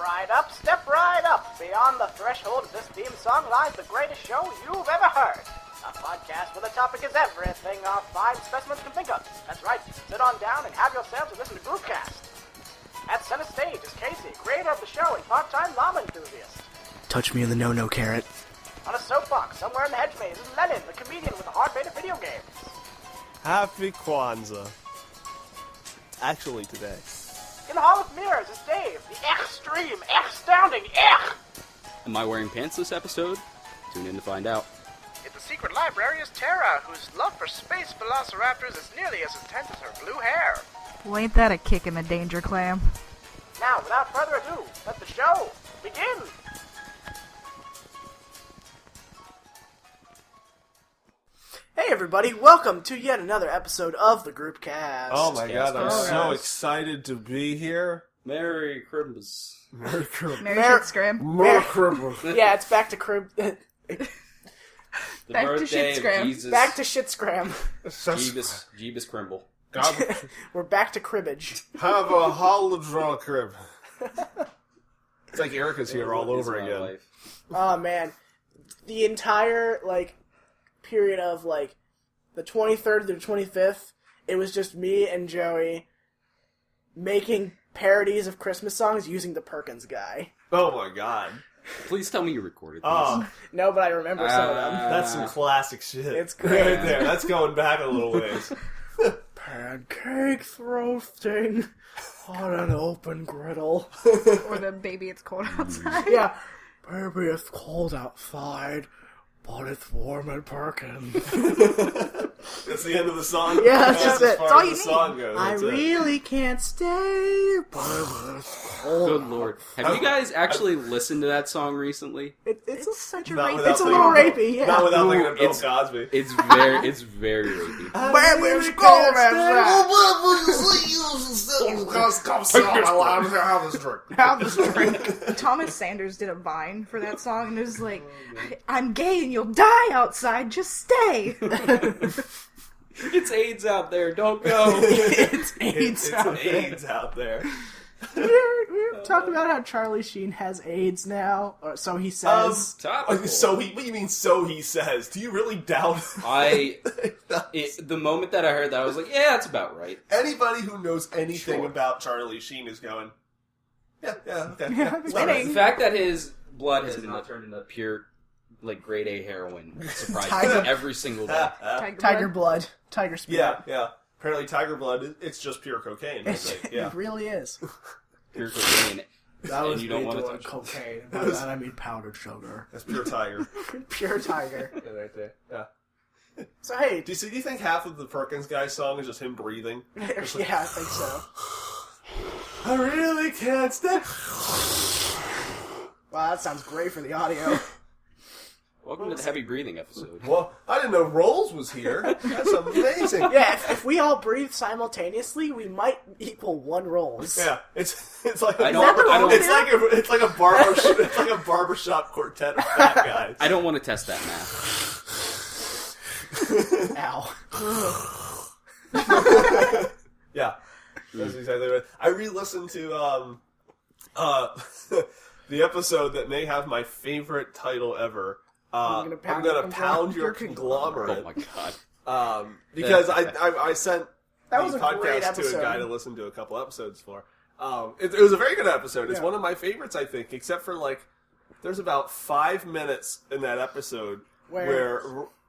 step right up. Beyond the threshold of this theme song lies the greatest show you've ever heard. A podcast where the topic is everything our fine specimens can think of. That's right, sit on down and have yourselves a listen to Groovecast. At center stage is Casey, creator of the show and part-time llama enthusiast. Touch me in the no-no, carrot. On a soapbox, somewhere in the hedge maze, is Lennon, the comedian with a heart made of video games. Happy Kwanzaa. Actually, today. In the Hall of Mirrors is Dave, the extreme, astounding, Am I wearing pants this episode? Tune in to find out. In the secret library is Tara, whose love for space velociraptors is nearly as intense as her blue hair. Well, ain't that a kick in the danger clam? Now, without further ado, let the show begin! Hey everybody, welcome to yet another episode of the Groupcast. Oh my god, I'm so guys. excited to be here. Merry Christmas. Merry Christmas. Mary Scram. Merry Christmas. Yeah, it's back to crib... The Back to birthday shit of scram. Jesus. back to shit scram. Jeebus Crimble. We're back to cribbage. Have a holiday crib. It's like Erica's here all What is over my again. life? Oh man. The entire, period of, the 23rd to the 25th, it was just me and Joey making parodies of Christmas songs using the Perkins guy. Oh my god. Please tell me you recorded this. Oh, No, but I remember some of them. that's some classic shit. It's great. Right there. That's going back a little ways. Pancakes roasting on an open griddle. Or the baby it's cold outside. Yeah. Baby, it's cold outside, but it's warm at Perkins. That's the end of the song. Yeah, that's just as it. far That's all as you the need. song goes. I That's it. really can't stay, but it's cold. Good lord. Have you guys actually listened to that song recently? It's Such a Not rape. without It's a thinking little about- rapey, yeah. Not without thinking of Bill It's- Cosby. It's very rapey. Baby, it's cold outside. Have this drink. Thomas Sanders did a Vine for that song, and it was like, I'm gay and you'll die outside, just stay. It's AIDS out there, don't go. It's AIDS It's out there. AIDS out there. We were talking about how Charlie Sheen has AIDS now, or so he says. Topical. What do you mean, so he says? Do you really doubt The moment that I heard that, I was like, yeah, that's about right. anybody who knows anything Sure. about Charlie Sheen is going, yeah, okay. Yeah, it's winning. all right. The fact that his blood has not turned into pure, grade A heroin surprises Tiger- me every single day. Tiger blood. Tiger spirit. Yeah. Apparently, tiger blood, it's just pure cocaine. I think. Yeah. It really is. Pure cocaine. That And was you don't me wanna doing touch it. cocaine. By that I mean powdered sugar. That's pure tiger. Pure tiger. Yeah, right there. Yeah. So hey, Do you think half of the Perkins guy's song is just him breathing? yeah, I think so. I really can't stay. Wow, that sounds great for the audio. Welcome to the heavy breathing episode. Well, I didn't know Rolls was here. That's amazing. Yeah, if we all breathe simultaneously, we might equal one rolls. Yeah, it's like I don't- it's like a barbershop quartet of fat guys. I don't want to test that math. Ow. Yeah, that's exactly right. I re-listened to the episode that may have my favorite title ever. I'm gonna pound your conglomerate. Oh my god. Because I sent That was the a great podcast to episode. a guy to listen to a couple episodes for. It was a very good episode. It's Yeah. one of my favorites, I think, except for there's about 5 minutes in that episode where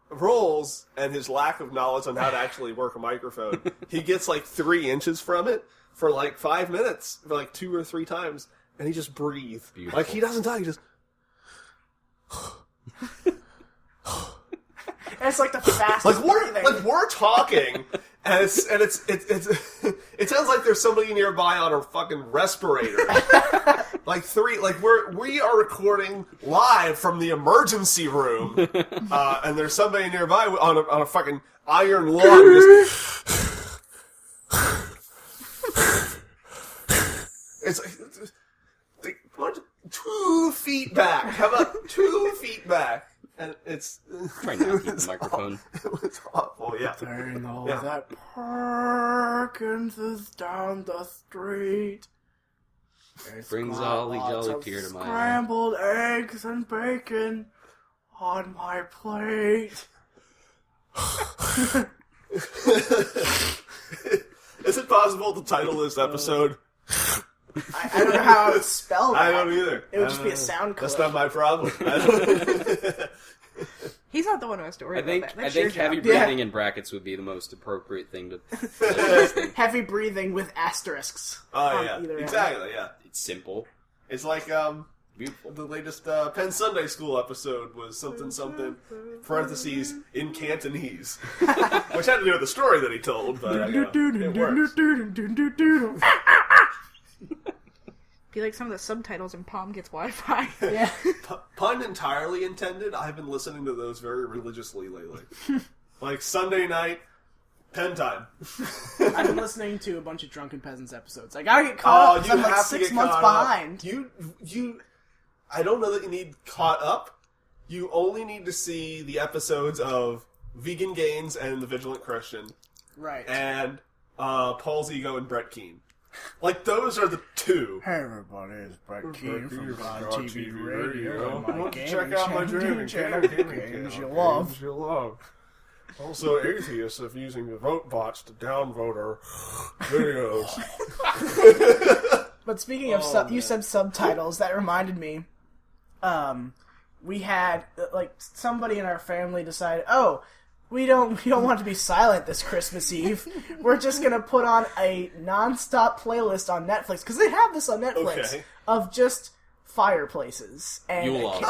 Rolls and his lack of knowledge on how to actually work a microphone, he gets 3 inches from it for 5 minutes, for 2 or 3 times, and he just breathes. Beautiful. He doesn't talk, he just... And it's like the fastest breathing. we're talking, and it's it sounds like there's somebody nearby on a fucking respirator. We are recording live from the emergency room, and there's somebody nearby on a fucking iron lung. It's like 2 feet back. How about 2 feet back? And it's Try not to keep the microphone. It was awful, yeah. They know Yeah. that Perkins is down the street. Brings holly jolly tear to my eye. Scrambled eggs and bacon on my plate. Is it possible to title this episode? I don't know how I would spell that. I don't either. It would just be a sound clip. That's not my problem. He's not the one who has to worry I think about that. That's your heavy job. breathing in brackets would be the most appropriate thing to. Heavy breathing with asterisks. Oh on yeah, either end. exactly. Yeah, It's simple. it's like Beautiful. the latest Penn Sunday School episode was something parentheses in Cantonese, which had to do with the story that he told, but it works. Be like some of the subtitles in Palm Gets Wi-Fi. Yeah. Pun entirely intended. I've been listening to those very religiously lately, like Sunday night. Pen time. I've been listening to a bunch of Drunken Peasants episodes. I gotta get caught up because I'm like 6 months behind. You. I don't know that you need caught up. You only need to see the episodes of Vegan Gains and The Vigilant Christian, Right. and Paul's Ego and Brett Keane. Like those are the two. Hey everybody, it's Brett Keane from God TV Radio. Radio. My gaming Check out my channel, games you love. Also, atheists of using the vote bots to downvote our videos. But speaking of, you said subtitles. That reminded me. We had somebody in our family decided, we don't want to be silent this Christmas Eve. We're just gonna put on a non-stop playlist on Netflix because they have this on Netflix of just fireplaces. And You will love.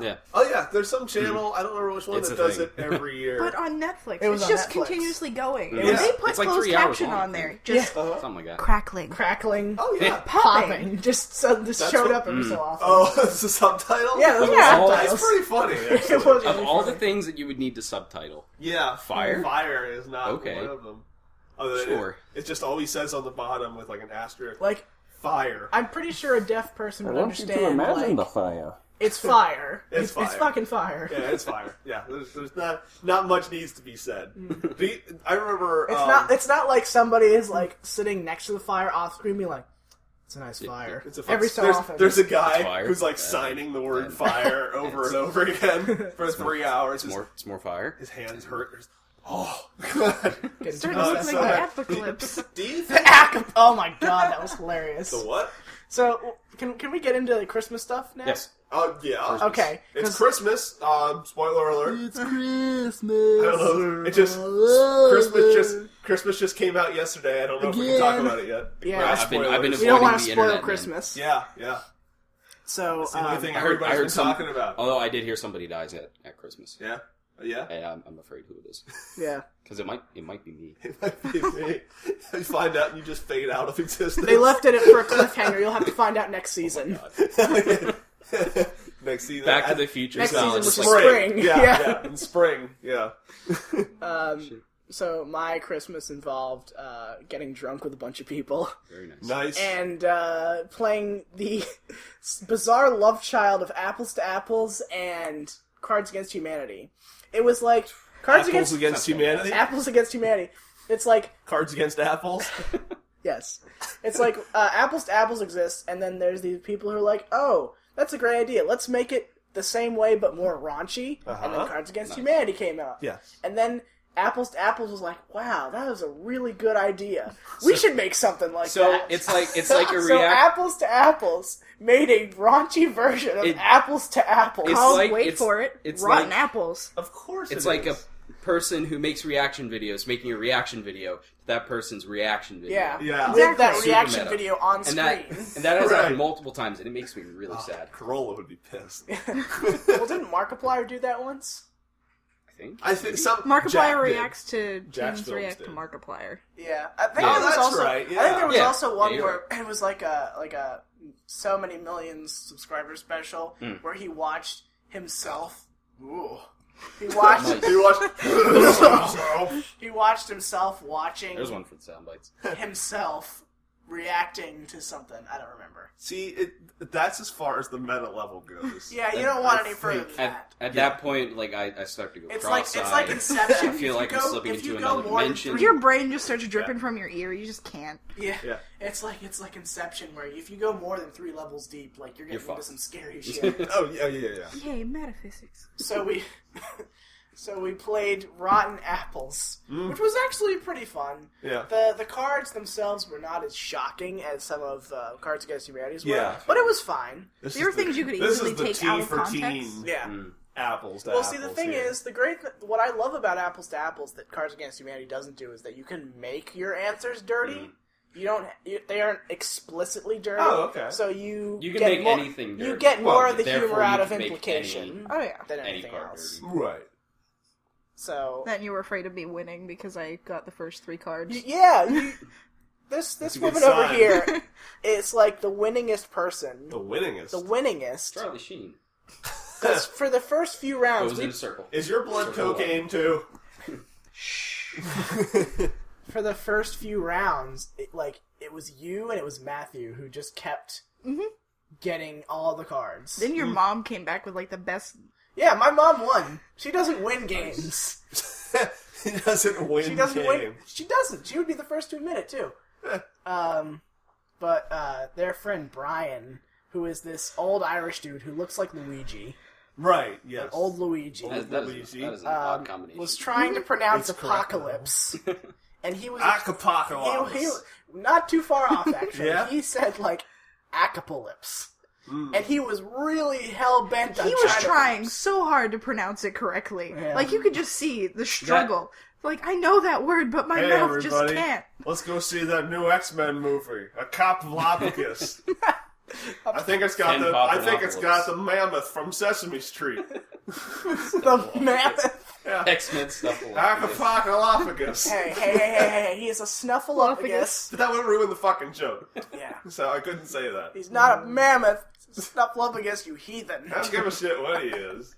Yeah. Oh yeah. There's some channel. I don't remember which one It's that a does thing. it every year. But on Netflix, It was it's on just Netflix. continuously going. Yeah. And they put It's like closed 3 hours caption long. on there. Just Something like that. crackling. crackling, oh yeah. popping, just showed what- up every so often. Oh, it's a subtitle. Yeah, those were Yeah. subtitles. It's pretty funny. It Actually. was Of really all funny. the things that you would need to subtitle, Yeah, Fire? Fire is not Okay. one of them. Other than Sure. it just always says on the bottom with like an asterisk. Like, Fire. I'm pretty sure a deaf person would I want you to understand. imagine the Like, fire. it's fire. It's fire. It's fucking fire. Yeah, it's fire. Yeah, there's not much needs to be said. I remember. It's not like somebody is like sitting next to the fire off screen being like, it's a nice fire. It's a Every so there's, often. There's a guy fire. who's like Yeah. signing the word And- fire over and over again for 3 hours. It's more fire. His hands hurt. Oh, God. Getting Starting too to look upset. like the apocalypse. Do you think Oh my god, that was hilarious. the what? So, can we get into the Christmas stuff now? Yes. Yeah. Okay. It's 'cause- Christmas. Spoiler alert. It's Christmas. I don't know. It just Christmas just came out yesterday. I don't know if we can talk about it yet. Yeah. Right, I've been spoilers. We don't avoiding want to the spoil internet, man. Christmas. Yeah, yeah. So, It's the only thing I heard everybody's been some. talking about. Although I did hear somebody dies at Christmas. Yeah, yeah. And I'm afraid who it is yeah. because it might be me. It might be me. You find out and you just fade out of existence. They left it for a cliffhanger. You'll have to find out next season. Next season. Back to the Future Next style. season, Just which is like, spring. Yeah, Yeah. yeah. In spring. Yeah. So, my Christmas involved getting drunk with a bunch of people very nice. Nice. and playing the bizarre love child of Apples to Apples and Cards Against Humanity. It was like Cards Apples against humanity. Apples Against Humanity. It's like Cards against apples. yes, it's like Apples to Apples exists, and then there's these people who are like, oh, that's a great idea. Let's make it the same way but more raunchy. And then Cards Against Humanity came out. Yeah. And then Apples to Apples was like, wow, that was a really good idea. We should make something like So that. it's like a So react. Apples to Apples made a raunchy version of Apples to Apples. It's Called, like- wait it's- for it, it's Rotten like- Apples. Of course It's it like is. a person who makes reaction videos making a reaction video to that person's reaction video. Yeah. Yeah. With that Super reaction meta. video on And screen. that has Right. happened multiple times, and it makes me really sad. Corolla would be pissed. Well, didn't Markiplier do that once? I think some Markiplier Jack did. reacts to Jack's teens films react to did. Markiplier. Yeah, I think Oh, there was that's also. right, I think yeah. there was Yeah. also one Yeah, you're where it was like a so many millions subscriber special where he watched himself. Ooh. He watched. Nice. You watched. He watched himself watching There's one for the sound bites. himself reacting to something. I don't remember. See, that's as far as the meta level goes. Yeah, you don't want any further than that. At that point, like I start to go It's cross-eyed. like Inception. I feel like I'm slipping into another dimension. Your brain just starts dripping from your ear. You just can't. Yeah. It's like Inception, where if you go more than 3 levels deep, like you're getting into some scary shit. Oh yeah. Yay, metaphysics. So we played Rotten Apples, which was actually pretty fun. Yeah. The cards themselves were not as shocking as some of Cards Against Humanity's were, Yeah. but it was fine. There were things you could easily take out of context. Teen Yeah. Apples to Well, apples. see, the thing is, what I love about Apples to Apples that Cards Against Humanity doesn't do is that you can make your answers dirty. They aren't explicitly dirty. Oh, okay. So you can get make more, anything dirty. You get more of the therefore humor you out of can make implication than any anything card else. dirty. Right. So Then you were afraid of me winning because I got the first 3 cards. This a good woman over sign. here is like the winningest person. The winningest. Charlie Sheen. Because for the first few rounds, Goes in a circle. Is your blood Circle cocaine too? for the first few rounds, it was you and it was Matthew who just kept getting all the cards. Then your mom came back with like the best. Yeah, my mom won. She doesn't win games. He doesn't win. She doesn't game. win. She doesn't. She would be the first to admit it too. But their friend Brian, who is this old Irish dude who looks like Luigi, Right. Yes. old Luigi, That is an odd combination. was trying to pronounce It's correct, apocalypse, and he was Acapocalypse. he not too far off actually. Yeah? He said like acapolypse, and he was really hell bent on He was trying so hard to pronounce it correctly. Yeah. Like you could just see the struggle. Like I know that word, but my Hey, mouth everybody. just can't. Let's go see that new X-Men movie, Acapocalypse. I think it's got the mammoth from Sesame Street. the mammoth. Yeah. X-Men stuff. Acapocalypse. Hey, he is a snuffleupagus. But that would ruin the fucking joke. Yeah. So I couldn't say that. He's not a mammoth. Snuffleupagus, you heathen. I don't give a shit what he is.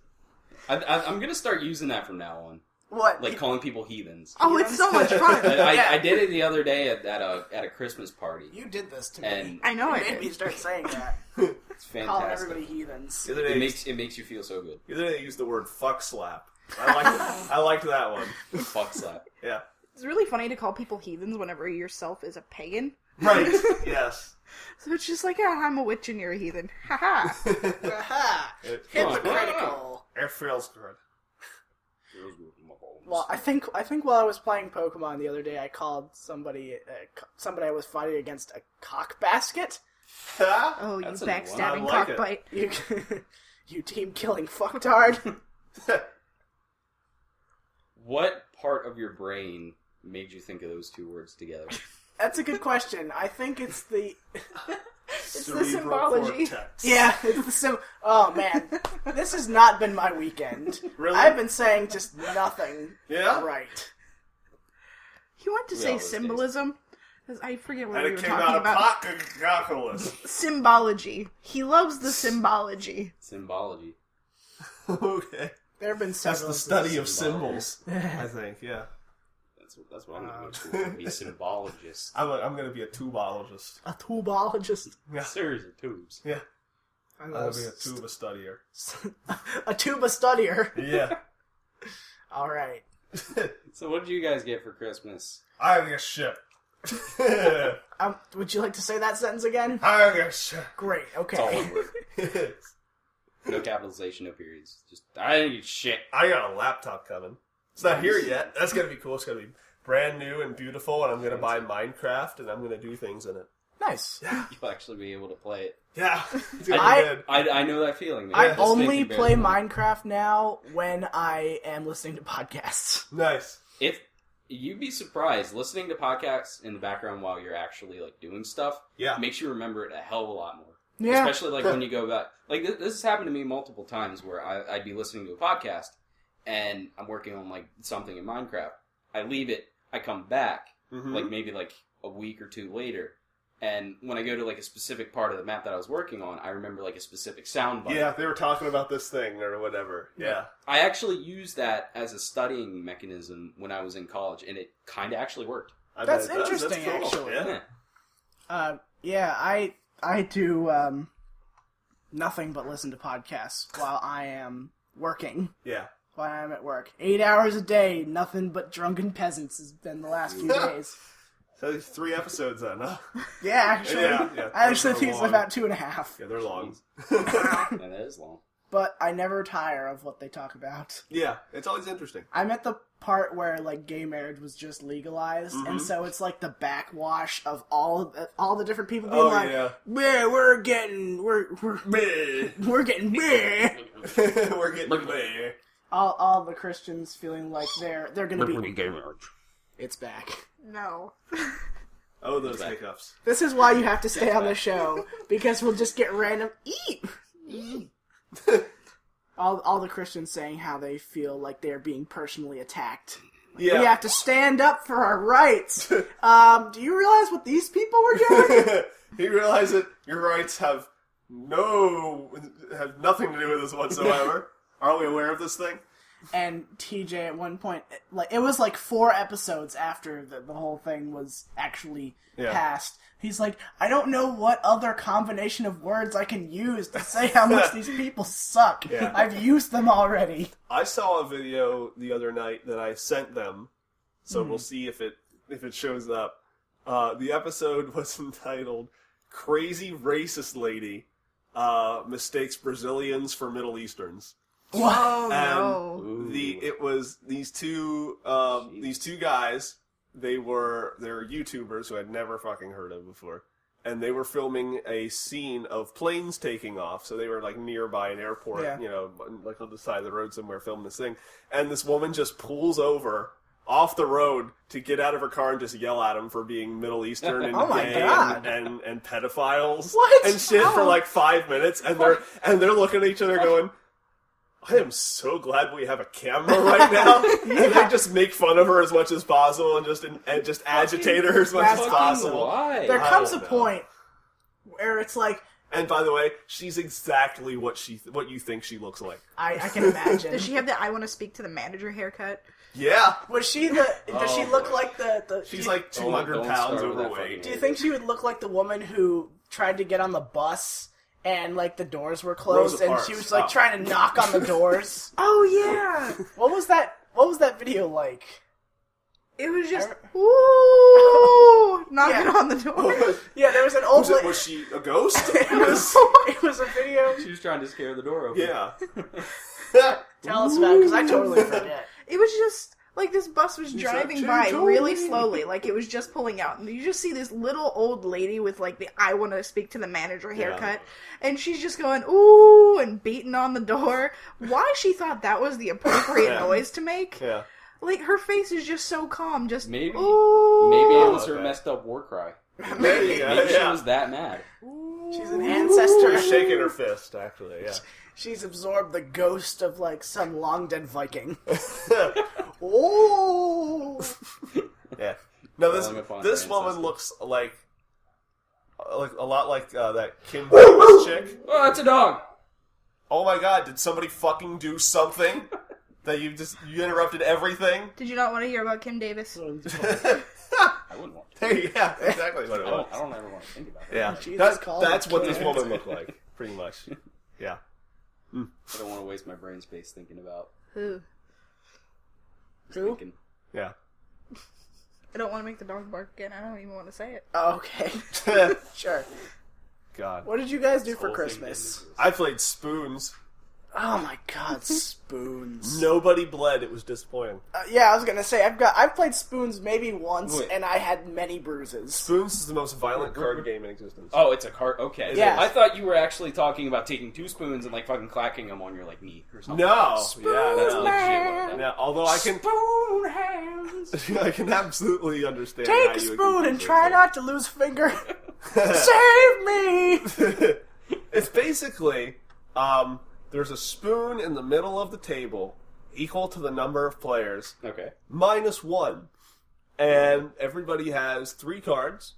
I'm gonna start using that from now on. What? Like calling people heathens. Oh, it's so much fun. I did it the other day at a Christmas party. You did this to me. And I know You I made me did. start saying that. it's Calling fantastic. everybody heathens. The other day, It makes you feel so good. the other day he used the word fuck slap. I liked that one. Fuck slap. Yeah. It's really funny to call people heathens whenever yourself is a pagan. Right. Yes. So it's just like, I'm a witch and you're a heathen. Haha. Aha! Hypocritical. It feels good. Well, I think while I was playing Pokemon the other day, I called somebody I was fighting against a cock basket. Oh, you That's a new one. backstabbing I like it. cockbite. You team killing fucktard. What part of your brain made you think of those 2 words together? That's a good question. I think it's the Cerebral symbology. cortex. yeah, it's the Oh man, this has not been my weekend. Really? I've been saying just nothing. Yeah? Right. You want to We say all those symbolism? 'Cause I forget what And we it were came talking out of about. Apocalypse. Symbology. He loves the symbology. Symbology. Okay. There have been That's several. the study of Symbology. symbols, I think, yeah. That's what I'm going to go to. Be symbologist. I'm going to be a tubologist. A tubologist. Yeah. Series of tubes. Yeah. I I'm know. going to be a tuba studier. A tuba studier. Yeah. All right. So what did you guys get for Christmas? I get shit. Would you like to say that sentence again? I get shit. Great. It's all Okay. one word. No capitalization, no periods. Just, I didn't get shit. I got a laptop coming. It's not here yet. That's going to be cool. It's going to be brand new and beautiful, and I'm going to buy Minecraft, and I'm going to do things in it. Nice. You'll actually be able to play it. Yeah. It's going to be good. I know that feeling, man. I Just only thinking about play it. Minecraft now when I am listening to podcasts. Nice. If you'd be surprised, listening to podcasts in the background while you're actually like doing stuff Yeah. makes you remember it a hell of a lot more. Yeah. Especially like when you go back. Like this has happened to me multiple times where I'd be listening to a podcast and I'm working on like something in Minecraft. I leave it. I come back like maybe like a week or 2 later. And when I go to like a specific part of the map that I was working on, I remember like a specific sound button. Yeah, they were talking about this thing or whatever. Yeah. I actually used that as a studying mechanism when I was in college, and it kind of actually worked. I That's bet it does. interesting, That's cool. actually. Yeah. Yeah. Yeah, I do nothing but listen to podcasts while I am working. Yeah. While I'm at work. 8 hours a day, nothing but drunken peasants has been the last few days. So there's 3 episodes then, huh? Yeah, actually. Yeah. I actually think it's long. about 2.5. Yeah, they're long. Yeah, that is long. But I never tire of what they talk about. Yeah, it's always interesting. I'm at the part where, like, gay marriage was just legalized, and so it's like the backwash of all the different people being yeah. we're getting bleh." We're getting bleh. all the Christians feeling like they're gonna be gay marriage. it's back. No. Oh, those hiccups. This is why you have to stay on the show, because we'll just get random eat. all the Christians saying how they feel like they're being personally attacked. Yeah. We have to stand up for our rights. Do you realize what these people were doing? You realize that your rights have nothing to do with this whatsoever. Are we aware of this thing? And TJ at one point, it was like 4 episodes after the whole thing was actually passed. He's like, I don't know what other combination of words I can use to say how much these people suck. Yeah. I've used them already. I saw a video the other night that I sent them, so we'll see if it shows up. The episode was entitled "Crazy Racist Lady Mistakes Brazilians for Middle Easterns." Oh, And no. it was these two guys. They're YouTubers who I'd never fucking heard of before, and they were filming a scene of planes taking off. So they were like nearby an airport, like on the side of the road somewhere, filming this thing. And this woman just pulls over off the road to get out of her car and just yell at them for being Middle Eastern and Oh my gay God. and pedophiles What? and shit for like 5 minutes. And they're looking at each other going, I am so glad we have a camera right now. And they just make fun of her as much as possible and just agitate her as much as possible. Why? There comes a don't know. point where it's like, And by the way, she's exactly what you think she looks like. I can imagine. Does she have the I want to speak to the manager haircut? Yeah. Was she does she look like the She's do, like 200 Don't pounds start with that overweight. fucking do you think she would look like the woman who tried to get on the bus and like the doors were closed Rosa and Parks. she was like Oh. trying to knock on the doors? Oh, yeah. What was that video like? It was just, ooh, knocking Yeah. on the door. Yeah, there was an old Was she a ghost? it was a video. She was trying to scare the door open. Yeah. Tell us about it, because I totally forget. It was just, like, this bus was driving like, by "She told really me." slowly. Like, it was just pulling out. And you just see this little old lady with, like, the I want to speak to the manager haircut. And she's just going, ooh, and beating on the door. Why she thought that was the appropriate Yeah. noise to make? Yeah. Like, her face is just so calm. Just, Maybe ooh. it was her Okay. messed up war cry. There you go. Maybe she Yeah. was that mad. She's an ancestor. She's shaking her fist, actually, yeah. She's absorbed the ghost of like some long dead Viking. Oh, Yeah. No, Falling upon this her woman ancestors. looks like a lot like that Kim Davis chick. Oh, it's a dog! Oh my god, did somebody fucking do something? That you interrupted everything? Did you not want to hear about Kim Davis? I wouldn't want to. Hey, yeah, exactly what it was. I don't ever want to think about it. Yeah, Jesus called that's her what this Kim. woman looked like, pretty much. Yeah. I don't want to waste my brain space thinking about Who? thinking. Yeah. I don't want to make the dog bark again. I don't even want to say it. okay, sure. God. What did you guys do for Whole thing Christmas? didn't I played spoons. Oh my God, spoons. Nobody bled. It was disappointing. Yeah, I was gonna say I've played spoons maybe once, Wait. and I had many bruises. Spoons is the most violent card game in existence. Oh, it's a cart. Okay. Yeah. I thought you were actually talking about taking 2 spoons and like fucking clacking them on your like knee or something. No. Spoon Yeah, That's no. legit. What Yeah, although I can, Spoon hands. I can absolutely understand. Take how a you would spoon and confuse try it. not to lose a finger. Save me. It's basically, there's a spoon in the middle of the table, equal to the number of players, Okay. minus 1. And everybody has 3 cards,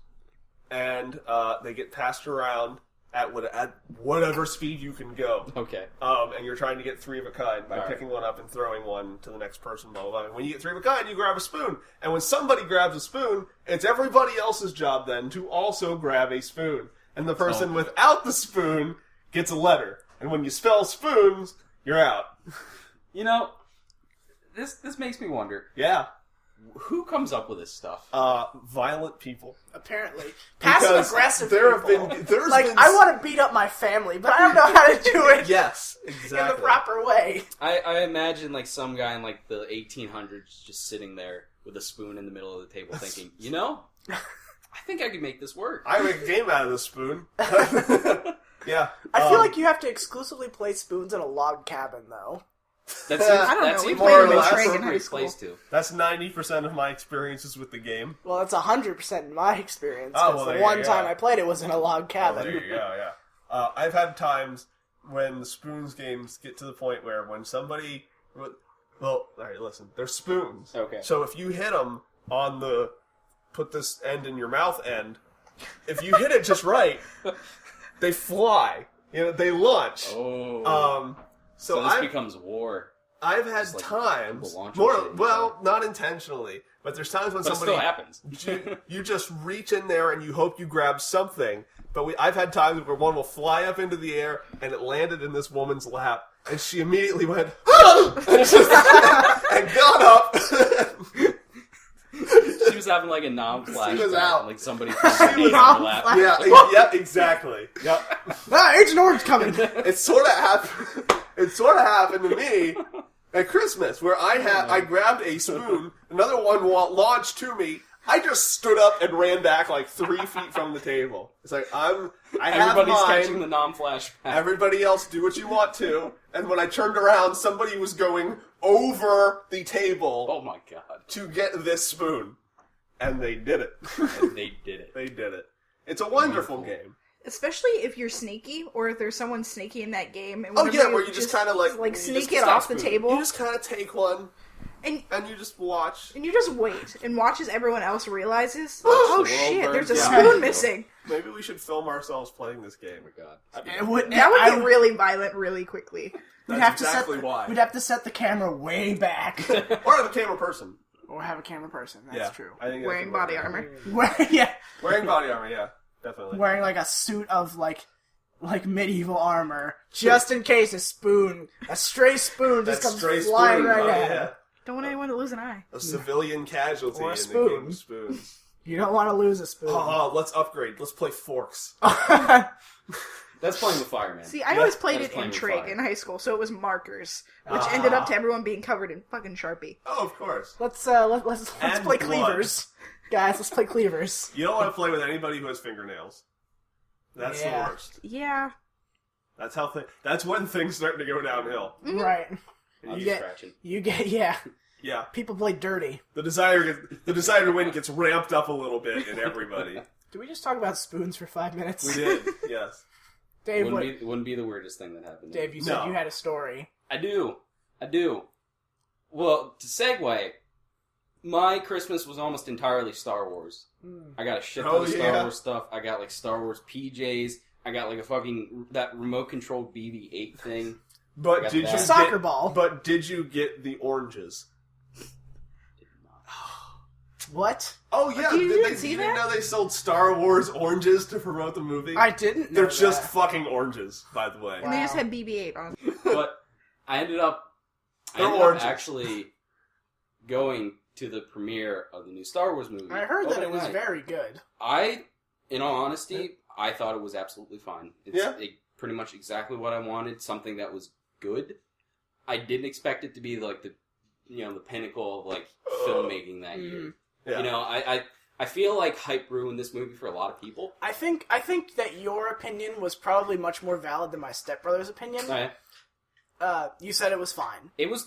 and they get passed around at whatever speed you can go. Okay. And you're trying to get 3 of a kind by picking one up and throwing one to the next person, blah, blah, blah. And when you get 3 of a kind, you grab a spoon. And when somebody grabs a spoon, it's everybody else's job then to also grab a spoon. And the person without the spoon gets a letter. And when you spell spoons, you're out. You know, this makes me wonder. Yeah. Who comes up with this stuff? Violent people. Apparently. Passive-aggressive there's people. been I want to beat up my family, but I don't know how to do it Yes, exactly. in the proper way. I imagine, like, some guy in, like, the 1800s just sitting there with a spoon in the middle of the table thinking, you know, I think I could make this work. I make a game out of this spoon. Yeah. I feel like you have to exclusively play spoons in a log cabin, though. That seems, I don't that know. We seems played more or with less Trey in appropriate high school. place to. That's 90% of my experiences with the game. Well, that's 100% in my experience. Oh, 'Cause well, the there one you time go. I played it was in a log Oh, cabin. there you go, yeah. I've had times when the spoons games get to the point where when somebody... Well, alright, listen. They're spoons. Okay. So if you hit them on the... Put this end in your mouth end. If you hit it just right, they fly. You know, they launch. Oh. So this becomes war. I've had Just like times, people launching shit at each other. not intentionally, but there's times when But it somebody still happens. you just reach in there and you hope you grab something. But I've had times where one will fly up into the air and it landed in this woman's lap, and she immediately went and got up. She was having like a non-flashback. She was out. Like somebody punched her in her lap. Yeah, exactly. Yep. Agent Orange coming! It sort of happened. It sort of happened to me at Christmas, where I grabbed a spoon, another one launched to me. I just stood up and ran back like 3 feet from the table. It's like I have Everybody's mine. catching the non-flashback. Everybody else do what you want to. And when I turned around, somebody was going over the table Oh my god. to get this spoon, and they did it. And they did it. They did it. It's a wonderful game. Especially if you're sneaky, or if there's someone sneaky in that game. And Oh whenever yeah, where you just kind of like sneak you it just off the spoon. table. You just kind of take one and you just watch. you just wait and watch as everyone else realizes. The Oh world shit! burns There's a down. spoon missing. Maybe we should film ourselves playing this game. Oh my god. It would, That would I get really violent really quickly. We'd That's have to exactly set, why. We'd have to set the camera way back. Or have a camera person. Or have a camera person, that's Yeah, true. I think that Wearing could work. body armor. Wearing body armor, yeah, definitely. Wearing like a suit of like medieval armor, just in case a stray spoon just That comes stray flying spoon, right oh, at yeah. it. Don't want anyone to lose an eye. A civilian casualty Or a in the spoon. game of spoons. You don't want to lose a spoon. Oh, let's upgrade. Let's play forks. That's playing with fire, man. See, I always played that is it playing in with trig fire. in high school, so it was markers, which ended up to everyone being covered in fucking Sharpie. Oh, of course. Let's And play blood. cleavers, guys. Let's play cleavers. You don't want to play with anybody who has fingernails. That's Yeah. the worst. Yeah. That's when things start to go downhill. Right. I'll You be get scratching. Yeah. people play dirty. The desire to win gets ramped up a little bit in everybody. Did we just talk about spoons for 5 minutes? We did, yes. Dave, Wouldn't be the weirdest thing that happened. Dave, you said No. you had a story. I do. Well, to segue, my Christmas was almost entirely Star Wars. I got a shit ton of Star Wars stuff. I got like Star Wars PJs. I got like that remote controlled BB-8 thing. But got did that. you Soccer ball. But did you get the oranges? What? Oh yeah, You didn't you see didn't that? know they sold Star Wars oranges to promote the movie? I didn't know They're just that. fucking oranges, by the way. And they just had BB-8 on. But I ended up They're oranges. actually going to the premiere of the new Star Wars movie. I heard that it opening was night. very good. In all honesty, I thought it was absolutely fine. It's pretty much exactly what I wanted. Something that was good. I didn't expect it to be like the pinnacle of like filmmaking that year. Yeah. You know, I feel like hype ruined this movie for a lot of people. I think that your opinion was probably much more valid than my stepbrother's opinion. You said it was fine. It was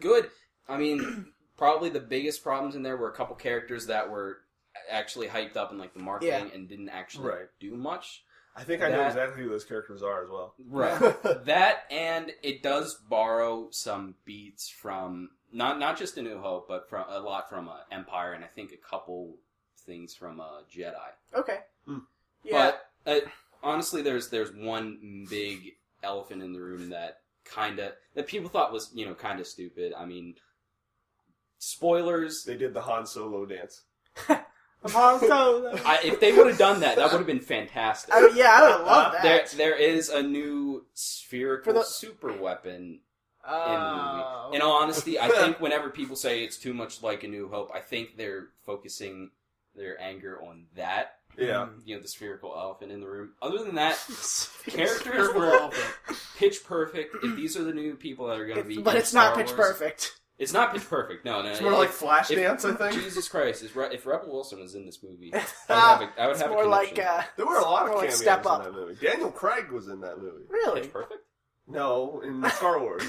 good. I mean, probably the biggest problems in there were a couple characters that were actually hyped up in like the marketing and didn't actually do much. I think I know exactly who those characters are as well. Right. That, and it does borrow some beats from not just A New Hope, but from a lot from Empire, and I think a couple things from Jedi. Okay. Yeah. But honestly, there's one big elephant in the room that people thought was, kind of stupid. I mean, spoilers. They did the Han Solo dance. If they would have done that, that would have been fantastic. I would love that. There is a new spherical super weapon in the movie. In all honesty, I think whenever people say it's too much like A New Hope, I think they're focusing their anger on that. Yeah. The spherical elephant in the room. Other than that, characters were pitch perfect. If these are the new people that are going to be But in it's Star not pitch Wars, perfect. It's not pitch perfect. No. It's more like Flashdance, I think. Jesus Christ. If Rebel Wilson was in this movie, I would have a more connection. There were a lot of cameos Step in Up. that movie. Daniel Craig was in that movie. Really? Pitch perfect? No, in Star Wars.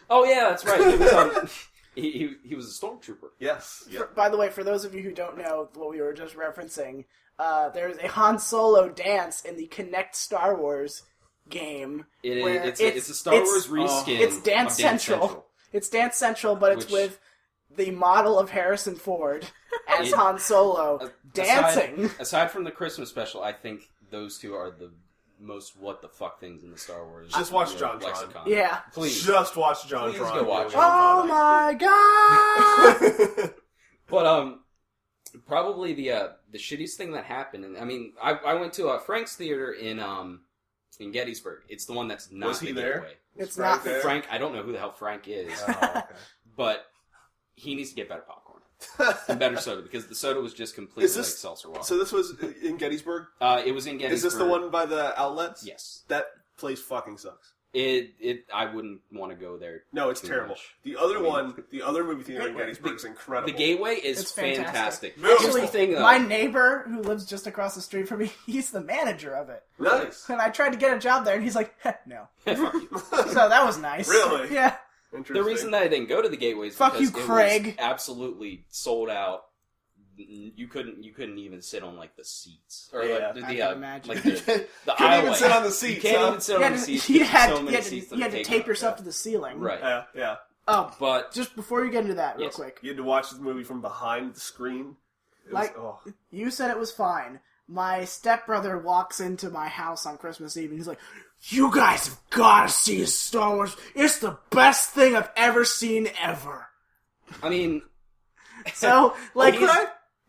Oh, yeah, that's right. He was, he was a stormtrooper. Yes. Yep. By the way, for those of you who don't know what we were just referencing, there's a Han Solo dance in the Kinect Star Wars game. It's a Star Wars reskin. It's Dance Central. It's Dance Central, but it's with the model of Harrison Ford as Han Solo dancing. Aside from the Christmas special, I think those two are the most what the fuck things in the Star Wars. Just watch John lexicon. Tron. Yeah. Please. Just watch John Please Tron. go watch it. Oh my god! But probably the shittiest thing that happened, and I mean, I went to Frank's Theater in Gettysburg. It's the one that's not Was he the there? Gateway. It's Frank not there? Frank. I don't know who the hell Frank is, Oh, okay. but he needs to get better popcorn and better soda because the soda was just completely like seltzer water. So this was in Gettysburg? It was in Gettysburg. Is this the one by the outlets? Yes. That place fucking sucks. I wouldn't want to go there. No, it's too terrible. much. The other movie theater in Gettysburg is incredible. The Gateway is It's fantastic. fantastic. Actually, Here's the thing, though. My neighbor, who lives just across the street from me, he's the manager of it. Nice. And I tried to get a job there, and he's like, no. Fuck you. So that was nice. Really? Yeah. Interesting. The reason that I didn't go to the Gateway is Fuck because you, it Craig. was absolutely sold out. You couldn't even sit on like the seats or Yeah, I can imagine. like the Couldn't aisleway. even sit on the You seats, can't huh? even sit on the seats. You There's had, so many you had, seats to, that you are had to taken tape up. yourself to the ceiling. Right. Yeah. Oh, But just before you get into that, real Yes. quick. You had to watch the movie from behind the screen. It was, Like- You said it was fine. My stepbrother walks into my house on Christmas Eve, and he's like, you guys have got to see Star Wars. It's the best thing I've ever seen ever. I mean, So, like, Okay.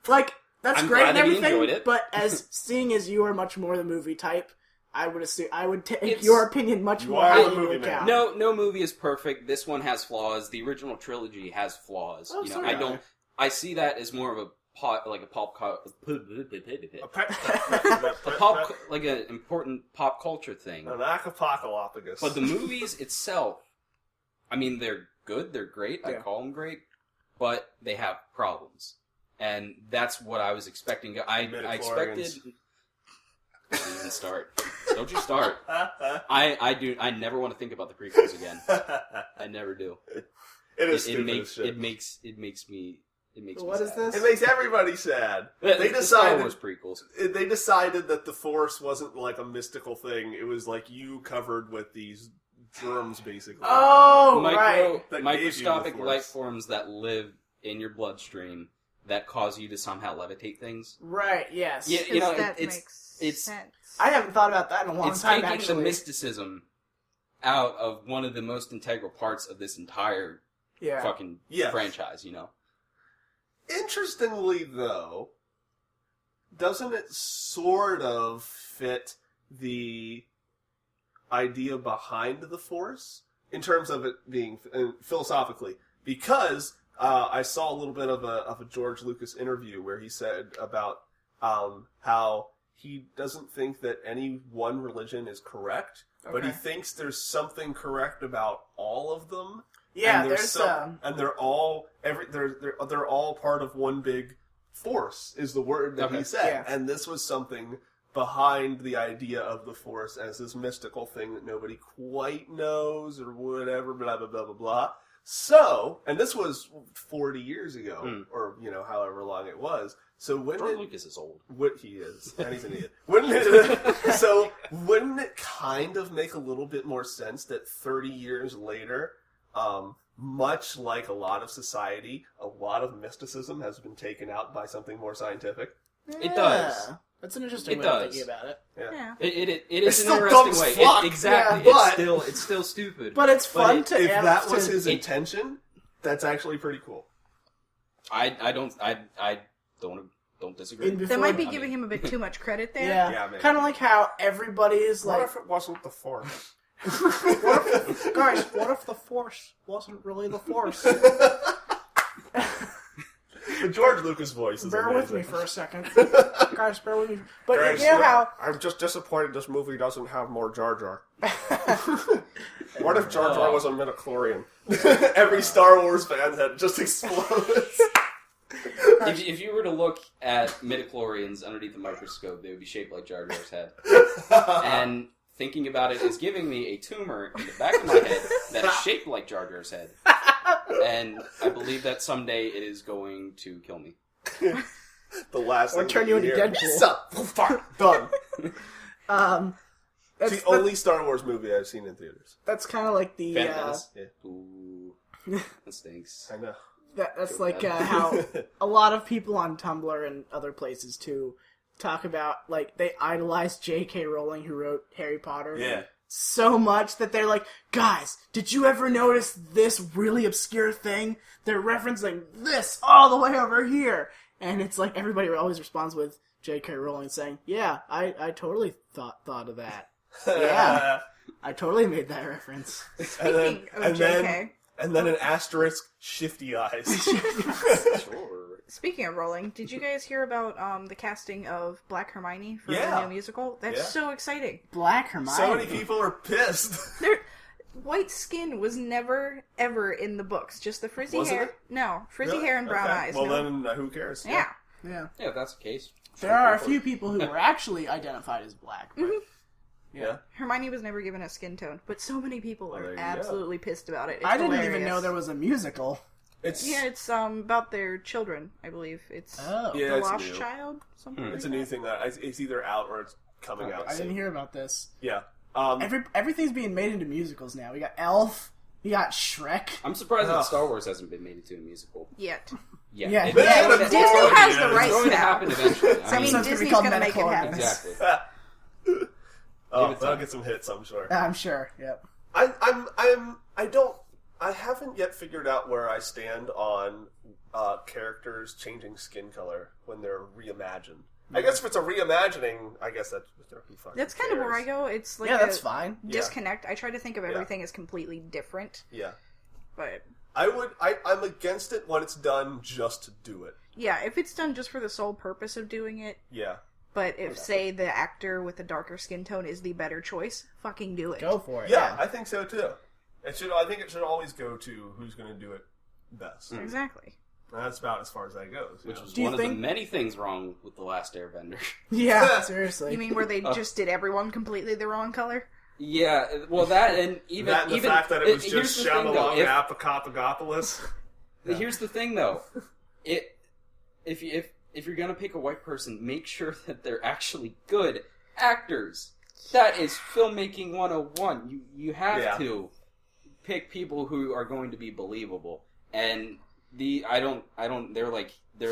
like that's I'm great glad and that he everything, enjoyed it. but seeing as you are much more the movie type, I would assume I would take It's- your opinion much You more are highly the into movie account. man. no movie is perfect. This one has flaws. The original trilogy has flaws. Oh, sorry. I see that as more of a pop A pop like an important pop culture thing. An apocalypse. But the movies itself, I mean, they're good, they're great, I Yeah. call them great, but they have problems. And that's what I was expecting. I expected... Don't even start. Don't you start. I never want to think about the prequels again. I never do. It is stupid as shit. It makes me What is sad. this? It makes everybody sad. The They Star decided Wars prequels. they decided that the Force wasn't like a mystical thing. It was like you covered with these germs, basically. Oh, right. That gave you the Microscopic Force. life forms that live in your bloodstream that cause you to somehow levitate things. Right, yes. Yeah, you know, that it's makes sense. I haven't thought about that in a long it's time, taking actually. the mysticism out of one of the most integral parts of this entire Yeah. fucking Yes. franchise, you know? Interestingly, though, doesn't it sort of fit the idea behind the Force in terms of it being philosophically? Because I saw a little bit of a George Lucas interview where he said about how he doesn't think that any one religion is correct, but he Okay. thinks there's something correct about all of them. Yeah, and there's and they're all they're all part of one big force is the word that he Okay. said, Yeah. and this was something behind the idea of the Force as this mystical thing that nobody quite knows or whatever, blah blah blah blah blah. So, and this was 40 years ago, or however long it was. So when George did Lucas is old. what he is, and he's an idiot. Wouldn't it kind of make a little bit more sense that 30 years later, much like a lot of society, a lot of mysticism has been taken out by something more scientific? It does. That's an interesting It way does. of thinking about it. Yeah. It It's is an still interesting dumb as way. fuck. Exactly. Yeah, It's still stupid. But it's fun it- to If add that was to- his intention, that's actually pretty cool. I don't disagree. In That might be I giving mean- him a bit too much credit there. Yeah, Yeah, maybe. kind of like how everybody is What like, if it wasn't the Force? guys, what if the Force wasn't really the Force? The George Lucas voice is Bear amazing. with me for a second. Guys, bear with me. But Guys, you know how... I'm just disappointed this movie doesn't have more Jar Jar. What if Jar Jar was a midichlorian? Every Star Wars fan head just explodes. If you were to look at midichlorians underneath the microscope, they would be shaped like Jar Jar's head. And thinking about it is giving me a tumor in the back of my head that is shaped like Jar Jar's head. And I believe that someday it is going to kill me. The last Or thing turn you into hear. Deadpool. Sup? Fuck. Done. That's, It's the only Star Wars movie I've seen in theaters. that's kind of like the... Phantom Menace? Yeah. Ooh, that stinks. I know. That's Feel like bad. how a lot of people on Tumblr and other places too talk about, like, they idolize J.K. Rowling, who wrote Harry Potter, Yeah. so much that they're like, guys, did you ever notice this really obscure thing? They're referencing this all the way over here. And it's like everybody always responds with J.K. Rowling saying, yeah, I totally thought of that. Yeah, I totally made that reference. Speaking of JK. And then an asterisk, shifty eyes. Sure. Speaking of Rowling, did you guys hear about the casting of Black Hermione for Yeah. the new musical? That's Yeah. so exciting. Black Hermione. So many people are pissed. White skin was never, ever in the books. Just the frizzy Wasn't hair. it? No, frizzy Really? hair and brown Okay. eyes. Well, no. then who cares? Yeah. Yeah. Yeah, if that's the case. There are a few people who were actually identified as black. But Yeah. Hermione was never given a skin tone, but so many people there are you go. absolutely pissed about it. It's I didn't even hilarious. know there was a musical. It's Yeah, it's about their children, I believe. It's Oh. Yeah, The it's Lost new. Child, something like It's a that. new thing that it's either out or it's coming out. I didn't soon. hear about this. Yeah. Everything's being made into musicals now. We got Elf. We got Shrek. I'm surprised Ugh. that Star Wars hasn't been made into a musical. Yet. Yeah, Yeah. It's Yeah, going to- Disney has the It's rights going to now. happen eventually. I mean, So it's gonna be Disney's called gonna make it Midichlorians. happen. exactly. Oh, Give it that'll time. get some hits, I'm sure. I'm sure. Yep. I haven't yet figured out where I stand on characters changing skin color when they're reimagined. I guess if it's a reimagining, I guess that's who fucking That's kind of where I cares. go. It's like Yeah, that's a fine. disconnect. I try to think of everything as completely different, Yeah. but I'm against it when it's done just to do it. yeah, if it's done just for the sole purpose of doing it, Yeah. but if, say, the actor with the darker skin tone is the better choice, fucking do it. Go for it. Yeah, I think so too. I think it should always go to who's going to do it best. Exactly. And that's about as far as that goes. Which yeah. was Do you one of the think- many things wrong with The Last Airbender. Yeah, seriously. You mean where they just did everyone completely the wrong color? Yeah, well, that and even that and the even, fact that it was here's just the thing, though, Shyamalan if- Apocalypse. Here's the thing, though. If you're gonna pick a white person, make sure that they're actually good actors. That is filmmaking 101. You have to pick people who are going to be believable. And they're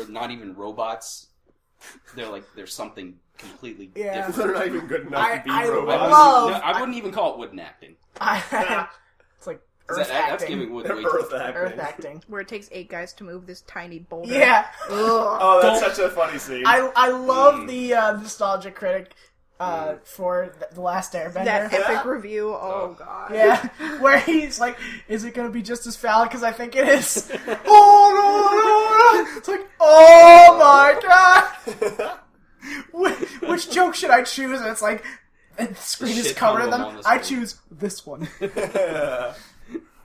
not even robots. They're something completely Yeah. different. They're not even good enough to be I robots. love- I wouldn't even call it wooden acting. It's like Earth That's acting. giving wood They're way too Earth much. acting. Earth acting. Where it takes 8 guys to move this tiny boulder. Yeah. Oh, that's such a funny scene. I love the nostalgia critic for The Last Airbender. That epic review, oh god. Yeah, where he's like, "Is it gonna be just as foul? Because I think it is." Oh no, no, no! It's like, oh my god. Which joke should I choose? And it's like, and the screen is shit covered in ton of them. them on the I screen. choose this one.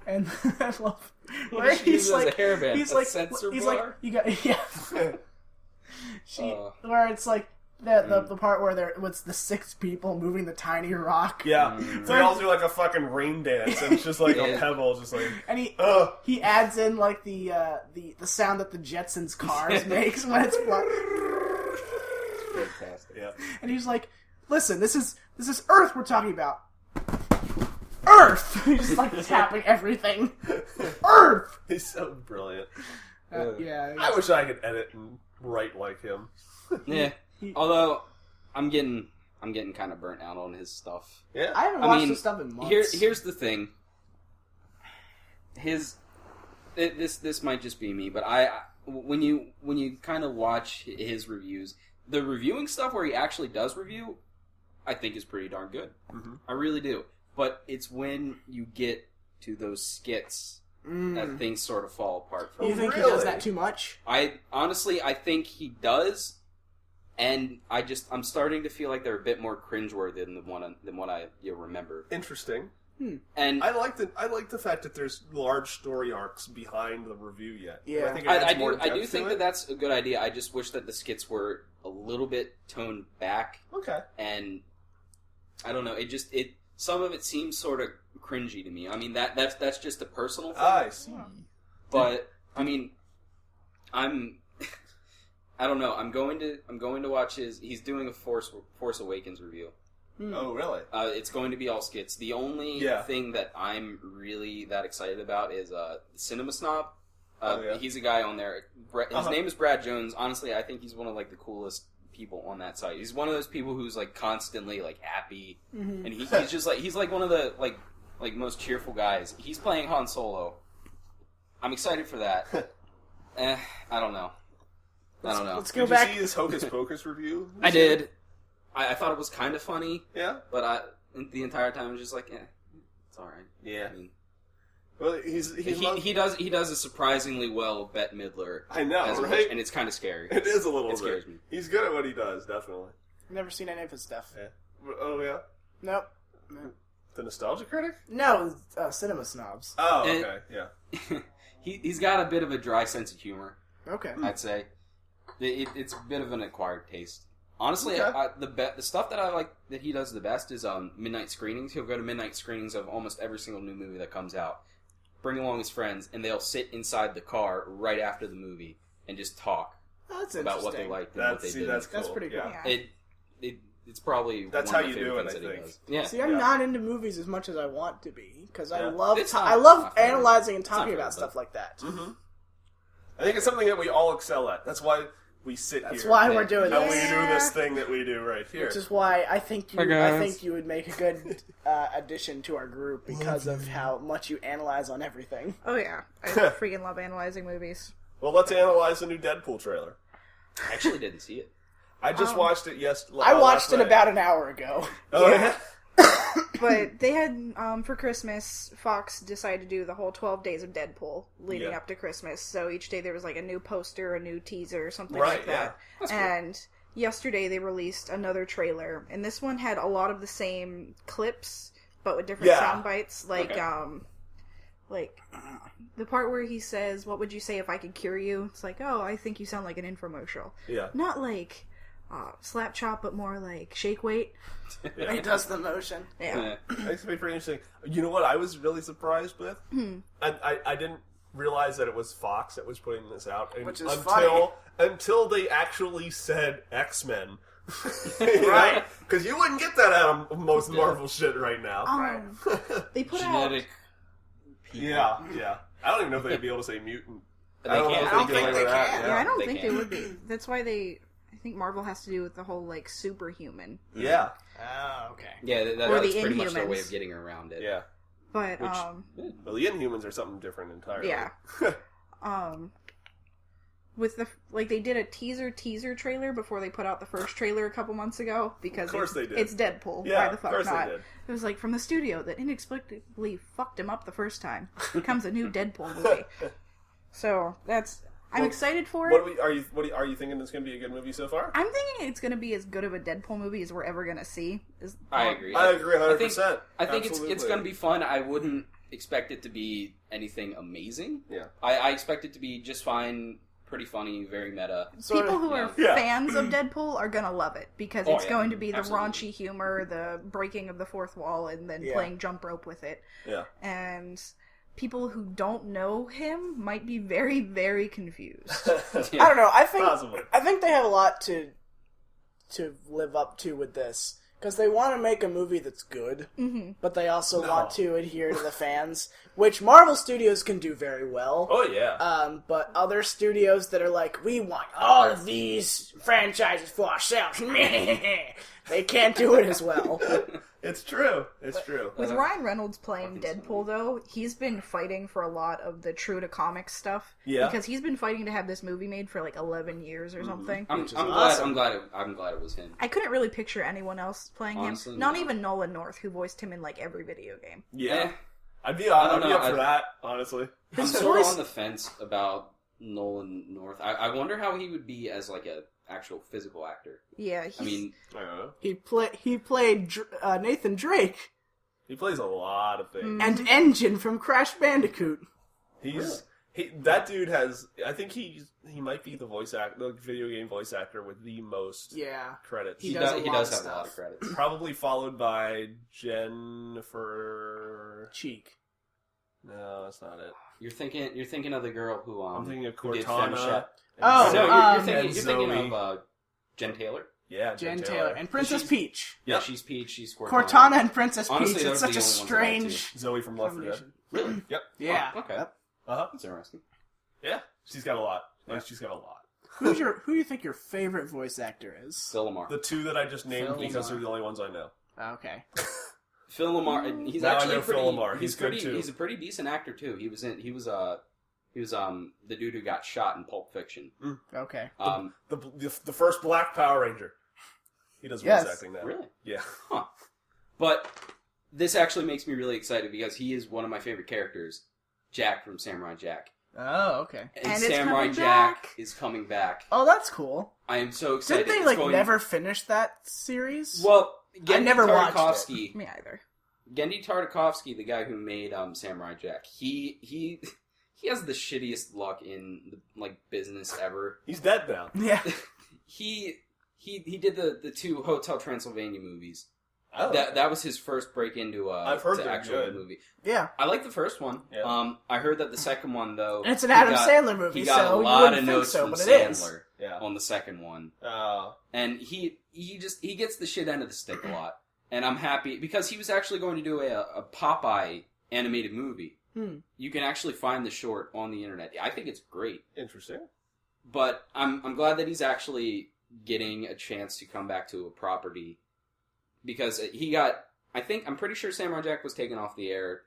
And I love What where does she use he's as a like, hairband? he's A like, sensor he's bar? like, you got yeah. Where it's like the part where it's the 6 people moving the tiny rock. Yeah. So they all do like a fucking rain dance, and it's just like a Yeah. pebble, just like. And he adds in like the sound that the Jetsons cars makes when it's Fantastic. Yeah. and he's like, listen, this is Earth we're talking about. Earth. He's just like tapping everything. Earth. He's so brilliant. Yeah. I wish I could edit and write like him. Yeah. Although, I'm getting kind of burnt out on his stuff. Yeah. I haven't watched this stuff in months. Here's the thing. This might just be me, but when you kind of watch his reviews, the reviewing stuff where he actually does review, I think is pretty darn good. Mm-hmm. I really do. But it's when you get to those skits that things sort of fall apart. You think he does that too much? I think he does, and I'm starting to feel like they're a bit more cringeworthy than what I remember. Interesting. And I like the fact that there's large story arcs behind the review yet. Yeah, I think it adds more I do depth think to that it. that's a good idea. I just wish that the skits were a little bit toned back. Okay. And I don't know. Some of it seems sort of cringy to me. I mean that's just a personal thing. I see. But I mean, I don't know. I'm going to watch he's doing a Force Awakens review. Oh, really? It's going to be all skits. The only thing that I'm really that excited about is Cinema Snob. He's a guy on there. His name is Brad Jones. Honestly, I think he's one of like the coolest people on that site. He's one of those people who's like constantly like happy, and he's just like he's like one of the like most cheerful guys. He's playing Han Solo. I'm excited for that. I don't know. Let's go Did back. you see his Hocus Pocus review? I did. I thought it was kind of funny. Yeah? But the entire time I was just like, it's alright. Yeah. I mean, Well, he does a surprisingly well Bette Midler. I know, as right? And it's kind of scary. It is a little It bit. scares me. He's good at what he does, definitely. Never seen any of his stuff. Yeah. Oh, yeah? Nope. The Nostalgia Critic? No, Cinema Snobs. Oh, And- okay, yeah. He's got a bit of a dry sense of humor, Okay. I'd say. It's a bit of an acquired taste. Honestly, Okay. the stuff that I like that he does the best is midnight screenings. He'll go to midnight screenings of almost every single new movie that comes out. Bring along his friends, and they'll sit inside the car right after the movie and just talk That's about what they interesting. liked and what they didn't. That's cool. That's pretty cool. Yeah. It's probably That's one how of the you do favorite it, things I that he think. does. Yeah. See, I'm Yeah. not into movies as much as I want to be because I Yeah. love It's not- I love not fair. analyzing and It's not talking fair, about but- stuff like that. Mm-hmm. I think it's something that we all excel at. That's why we sit That's here. why we're doing And we this. do this thing that we do right here. Which is why I think Hi, guys. you would make a good addition to our group because of how much you analyze on everything. Oh yeah, I freaking love analyzing movies. Well, let's analyze the new Deadpool trailer. I actually didn't see it. I just watched it yesterday. I watched it about an hour ago. Oh, yeah? But they had, for Christmas, Fox decided to do the whole 12 days of Deadpool leading Yeah. up to Christmas. So each day there was like a new poster, a new teaser, something Right, like that. That's cool. And yesterday they released another trailer. And this one had a lot of the same clips, but with different Yeah. sound bites. Like, Okay. like the part where he says, "What would you say if I could cure you?" It's like, "Oh, I think you sound like an infomercial." Yeah. Not like slap chop, but more like shake weight. He does the motion. Yeah. That's gonna be pretty interesting. You know what I was really surprised with? I didn't realize that it was Fox that was putting this out. Which is until they actually said X-Men. Right. Because you wouldn't get that out of most Marvel shit right now. They put Genetic people. Yeah. I don't even know if they'd be able to say mutant. They I don't can't. know if I don't they'd get think away with they that. can. Yeah, I don't They think can. they would be. That's why I think Marvel has to do with the whole, like, superhuman. Yeah. Oh, okay. Yeah, Or that's the pretty much their way Inhumans. of getting around it. Yeah. But, Which- Well, the Inhumans are something different entirely. yeah. With the, like, they did a teaser trailer before they put out the first trailer a couple months ago, because Of course they did. It's Deadpool. Yeah, Why the fuck of course not? they did. It was like, from the studio that inexplicably fucked him up the first time comes a new Deadpool movie. So, I'm excited for it. Are you thinking it's going to be a good movie so far? I'm thinking it's going to be as good of a Deadpool movie as we're ever going to see. I agree. I agree 100%. I think it's Absolutely. going to be fun. I wouldn't expect it to be anything amazing. Yeah. I expect it to be just fine, pretty funny, very meta. People who are Yeah. fans of Deadpool are going to love it, because Oh, it's yeah. going to be the Absolutely. raunchy humor, the breaking of the fourth wall, and then Yeah. playing jump rope with it. Yeah. And people who don't know him might be very, very confused. I don't know. Possibly. I think they have a lot to live up to with this Because they want to make a movie that's good, but they also want to adhere to the fans, which Marvel Studios can do very well. Oh, yeah. But other studios that are like, we want all of these franchises for ourselves, they can't do it as well. It's true. It's true. With Ryan Reynolds playing Deadpool, though, he's been fighting for a lot of the true to comics stuff. Yeah. Because he's been fighting to have this movie made for like 11 years or something. I'm awesome. glad it was him. I couldn't really picture anyone else playing Honestly, him. Not no. even Nolan North, who voiced him in like every video game. Yeah. Eh. I'd be up know. for that, honestly. I'm sort of on the fence about Nolan North. I wonder how he would be as like a actual physical actor. Yeah, I mean, I don't know. He played Nathan Drake He plays a lot of things. and Engine from Crash Bandicoot. That dude has. I think he might be the video game voice actor with the most credits. He he does does, a he lot does of have a lot of stuff. credits. Probably followed by Jennifer. Cheek. No, that's not it. You're thinking of the girl who I'm thinking of who did Cortana. Femshep. Oh, No, you're and thinking Zoe. of Jen Taylor. Yeah, Jen Taylor. And Princess Peach. Yeah, Yep. she's Peach. She's Cortana. Cortana and Princess Honestly, Peach. those It's are such the a only ones I like, strange Zoe from Left 4 Dead. combination. Really? Yep. Yeah. Oh, okay. Yep. That's interesting. Yeah. She's got a lot. She's got a lot. Who do you think your favorite voice actor is? Phil Lamar. The two that I just named Phil because Lamar. they're the only ones I know. Okay. Phil Lamar. He's Now I actually know Phil pretty. Lamar. He's good, pretty. too. He's a pretty decent actor too. He was the dude who got shot in Pulp Fiction. Okay. The first Black Power Ranger. He does voice acting now. Really? Yeah. Huh. But this actually makes me really excited because he is one of my favorite characters, Jack from Samurai Jack. Oh, okay. And it's Samurai coming Jack back. is coming back. Oh, that's cool. I am so excited. Didn't they It's going- never finish that series? Well, Gendy I never watched Tartakovsky, Me either. Gendy Tartakovsky, the guy who made Samurai Jack, he has the shittiest luck in the, business ever. He's dead now. Yeah. He did the two Hotel Transylvania movies. Oh. That was his first break into I've heard to they're actual good. movie. Yeah. I like the first one. Yeah. I heard that the second one though, And it's an he Adam got- Sandler movie, He got so a you lot wouldn't of think notes so, from but it is. Sandler Yeah. on the second one, Oh. and he gets the shit end of the stick a lot. And I'm happy because he was actually going to do a Popeye animated movie. You can actually find the short on the internet. I think it's great. Interesting. But I'm glad that he's actually getting a chance to come back to a property because I'm pretty sure Samurai Jack was taken off the air,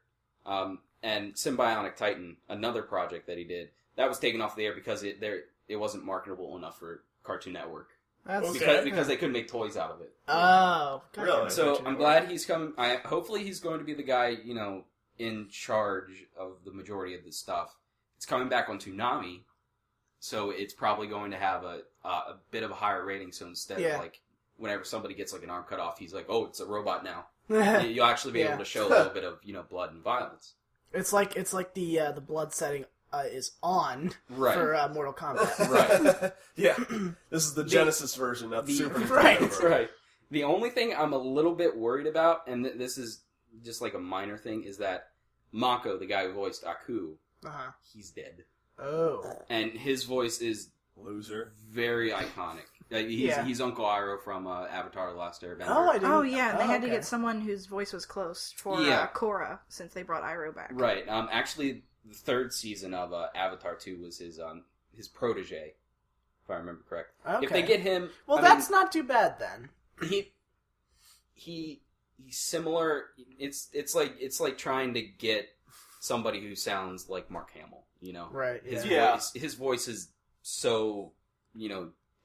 and Symbionic Titan, another project that he did, that was taken off the air because it wasn't marketable enough for Cartoon Network That's Okay. because they couldn't make toys out of it. Oh. God, Really? So I'm glad he's coming. Hopefully he's going to be the guy in charge of the majority of this stuff. It's coming back on Toonami, so it's probably going to have a bit of a higher rating. So instead of whenever somebody gets an arm cut off, he's like, "Oh, it's a robot now." You'll actually be able to show a little bit of blood and violence. It's like the blood setting is on for Mortal Kombat. Right. Yeah. This is the Genesis version, not the Super Nintendo right. version. Right. The only thing I'm a little bit worried about, and this is just like a minor thing, is that Mako, the guy who voiced Aku, he's dead. Oh. And his voice is Loser. very iconic. He's Uncle Iroh from Avatar: The Last Airbender. Oh, I didn't. Oh yeah, and they had to okay. get someone whose voice was close for Korra since they brought Iroh back. Right. Actually, the third season of Avatar 2 was his protege, if I remember correct. Okay. If they get him, Well, that's not too bad then. he's similar. It's like trying to get somebody who sounds like Mark Hamill. Right. His voice is so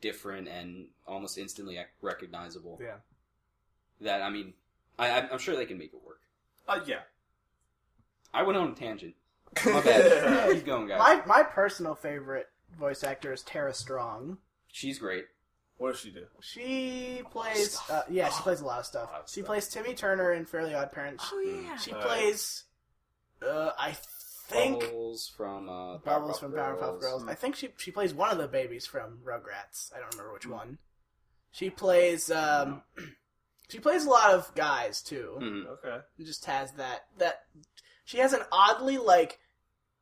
different and almost instantly recognizable. Yeah. That I'm sure they can make it work. Yeah. I went on a tangent. My bad. Keep going, guys. My personal favorite voice actor is Tara Strong. She's great. What does she do? She plays. She plays a lot of stuff. She plays Timmy Turner in Fairly Odd Parents. Oh yeah. She plays. I think Bubbles from Powerpuff Girls. I think she plays one of the babies from Rugrats. I don't remember which one. She plays. She plays a lot of guys too. Okay. It just has that. She has an oddly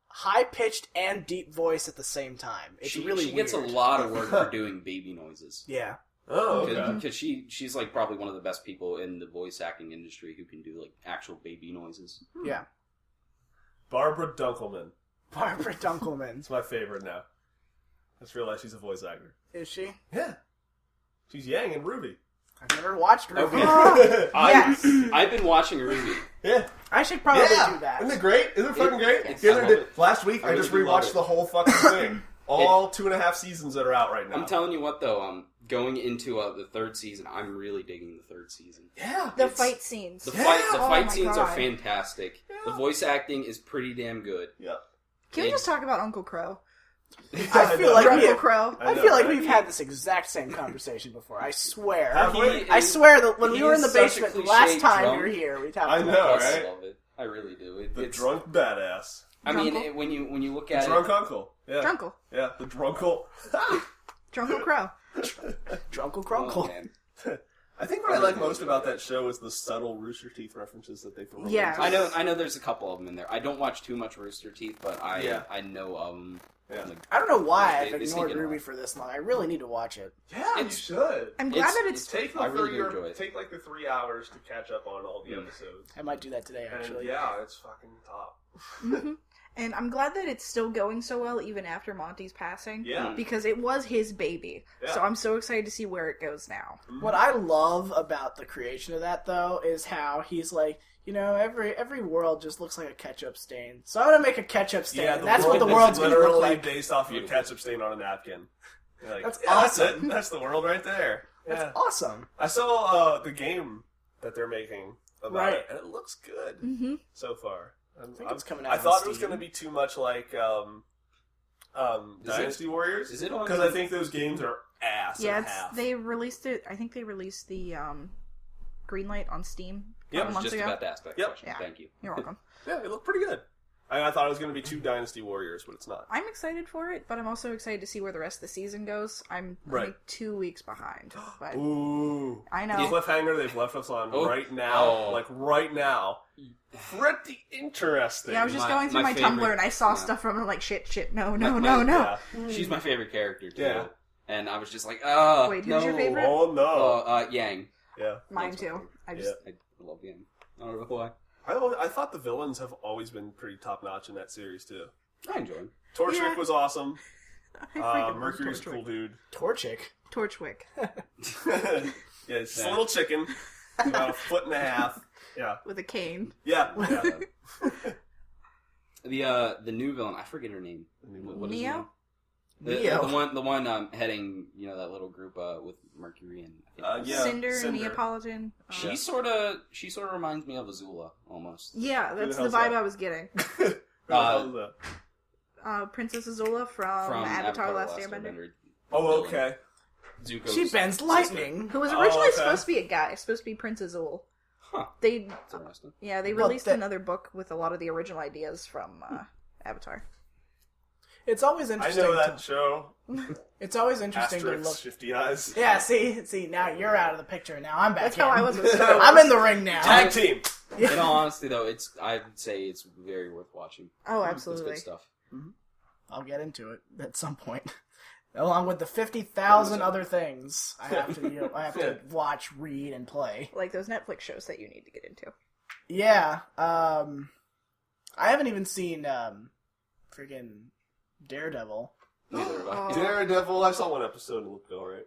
high pitched and deep voice at the same time. It's really she gets a weird. lot of work for doing baby noises. Yeah. Oh, okay. Because she's like probably one of the best people in the voice acting industry who can do like actual baby noises. Yeah. Barbara Dunkelman. Barbara Dunkelman. It's my favorite now. I just realized she's a voice actor. Is she? Yeah. She's Yang and Ruby. I've never watched Ruby. Yes. I've been watching Ruby. Yeah. I should probably do that. Isn't it great? Isn't it fucking great? Yes. The other I day, love it. last week, I just really do love rewatched it. the whole fucking thing. All 2.5 seasons that are out right now. I'm telling you what, though, going into the third season, I'm really digging the third season. Yeah. The fight scenes. The Yeah. fight Oh my scenes are God. fantastic. The voice acting is pretty damn good. Yeah. Can we just talk about Uncle Crow? I feel like Uncle Crow. I feel like we've had this exact same conversation before. I swear. Have we? I swear that when we he were in the is such a basement the cliche last time drunk. we were here, we talked I about know, this. right? I love it. I really do. The It's drunk badass. I mean, Drunkle? when you look The at drunk it, uncle. Yeah. Drunkle. Yeah, the drunkle. Drunkle Crow. Drunkle oh, Crunkle. man. I think what I like most about that show is the subtle Rooster Teeth references that they throw in. Yeah. I know. There's a couple of them in there. I don't watch too much Rooster Teeth, but I know of them. Yeah. Like, I don't know why They I've sneak ignored in a Ruby lot. for this long. I really need to watch it. Yeah, you It's- should. I'm glad that It's- it's... Take I really do enjoy it. Take like the 3 hours to catch up on all the episodes. I might do that today, And actually. yeah, it's fucking top. Mhm. And I'm glad that it's still going so well even after Monty's passing. Yeah. Because it was his baby. Yeah. So I'm so excited to see where it goes now. What I love about the creation of that, though, is how he's like, you know, every world just looks like a ketchup stain. So I'm gonna make a ketchup stain. Yeah, and that's what the world's gonna literally look like. based off of a ketchup stain on a napkin. You're like, That's that's awesome. it. That's the world right there. That's Yeah. awesome. I saw the game that they're making about Right. it, and it looks good Mm-hmm. so far. I think it's coming out I on thought it was Steam. going to be too much like Dynasty Warriors. is it on? Because I think those games are ass Yeah, and a half. they released it... I think they released the Greenlight on Steam a Yep. couple I was months just ago. about to ask that Yep. question. Yeah. Thank you. You're welcome. Yeah, it looked pretty good. I thought it was going to be 2 Dynasty Warriors, but it's not. I'm excited for it, but I'm also excited to see where the rest of the season goes. I'm Right. only 2 weeks behind. But Ooh. I The know. cliffhanger they've left us on Oh. right now, Oh. like right now, pretty interesting. Yeah, I was just My- going through my my Tumblr favorite- and I saw yeah. stuff from it like shit, no, My- no. She's my favorite character too. Yeah. And I was just like, oh, Wait, who's no. your favorite? Oh no! Yang. Yeah, Mine too. I just Yeah. I love Yang. I don't know why. I thought the villains have always been pretty top notch in that series too. I enjoy him. Torchwick Yeah. was awesome. I freaking love Mercury's a Torchwick. cool dude. Torchic. Torchwick Yeah, it's just a little chicken, about 1.5 feet. Yeah, with a cane. yeah. The new villain, I forget her name. What is her Neo? name? Neo. The one heading, that little group with Mercury and I think Yeah, Cinder, Cinder. Neapolitan. she sort of reminds me of Azula almost. Yeah, that's Who the the vibe hell's that? I was getting. What the hell is that? Princess Azula from Avatar: Last Airbender. Oh, okay. Zuko's She bends lightning. Who was Oh, originally okay. supposed to be a guy, supposed to be Prince Azul. Huh. They That's interesting. they Well, released another book with a lot of the original ideas from Avatar. It's always I interesting. know that show. It's always interesting to Asterix, look. Shifty Eyes. Yeah, see, now you're out of the picture. Now I'm back. That's how in. I was with Star Wars. I'm in the ring now. Tag team. In all honesty, though, I would say it's very worth watching. Oh, It's absolutely. good stuff. I'll get into it at some point, along with the 50,000 other things I have to. I have to watch, read, and play. Like those Netflix shows that you need to get into. Yeah. I haven't even seen friggin' Daredevil. Neither have I. Oh. Daredevil. I saw one episode and it looked alright.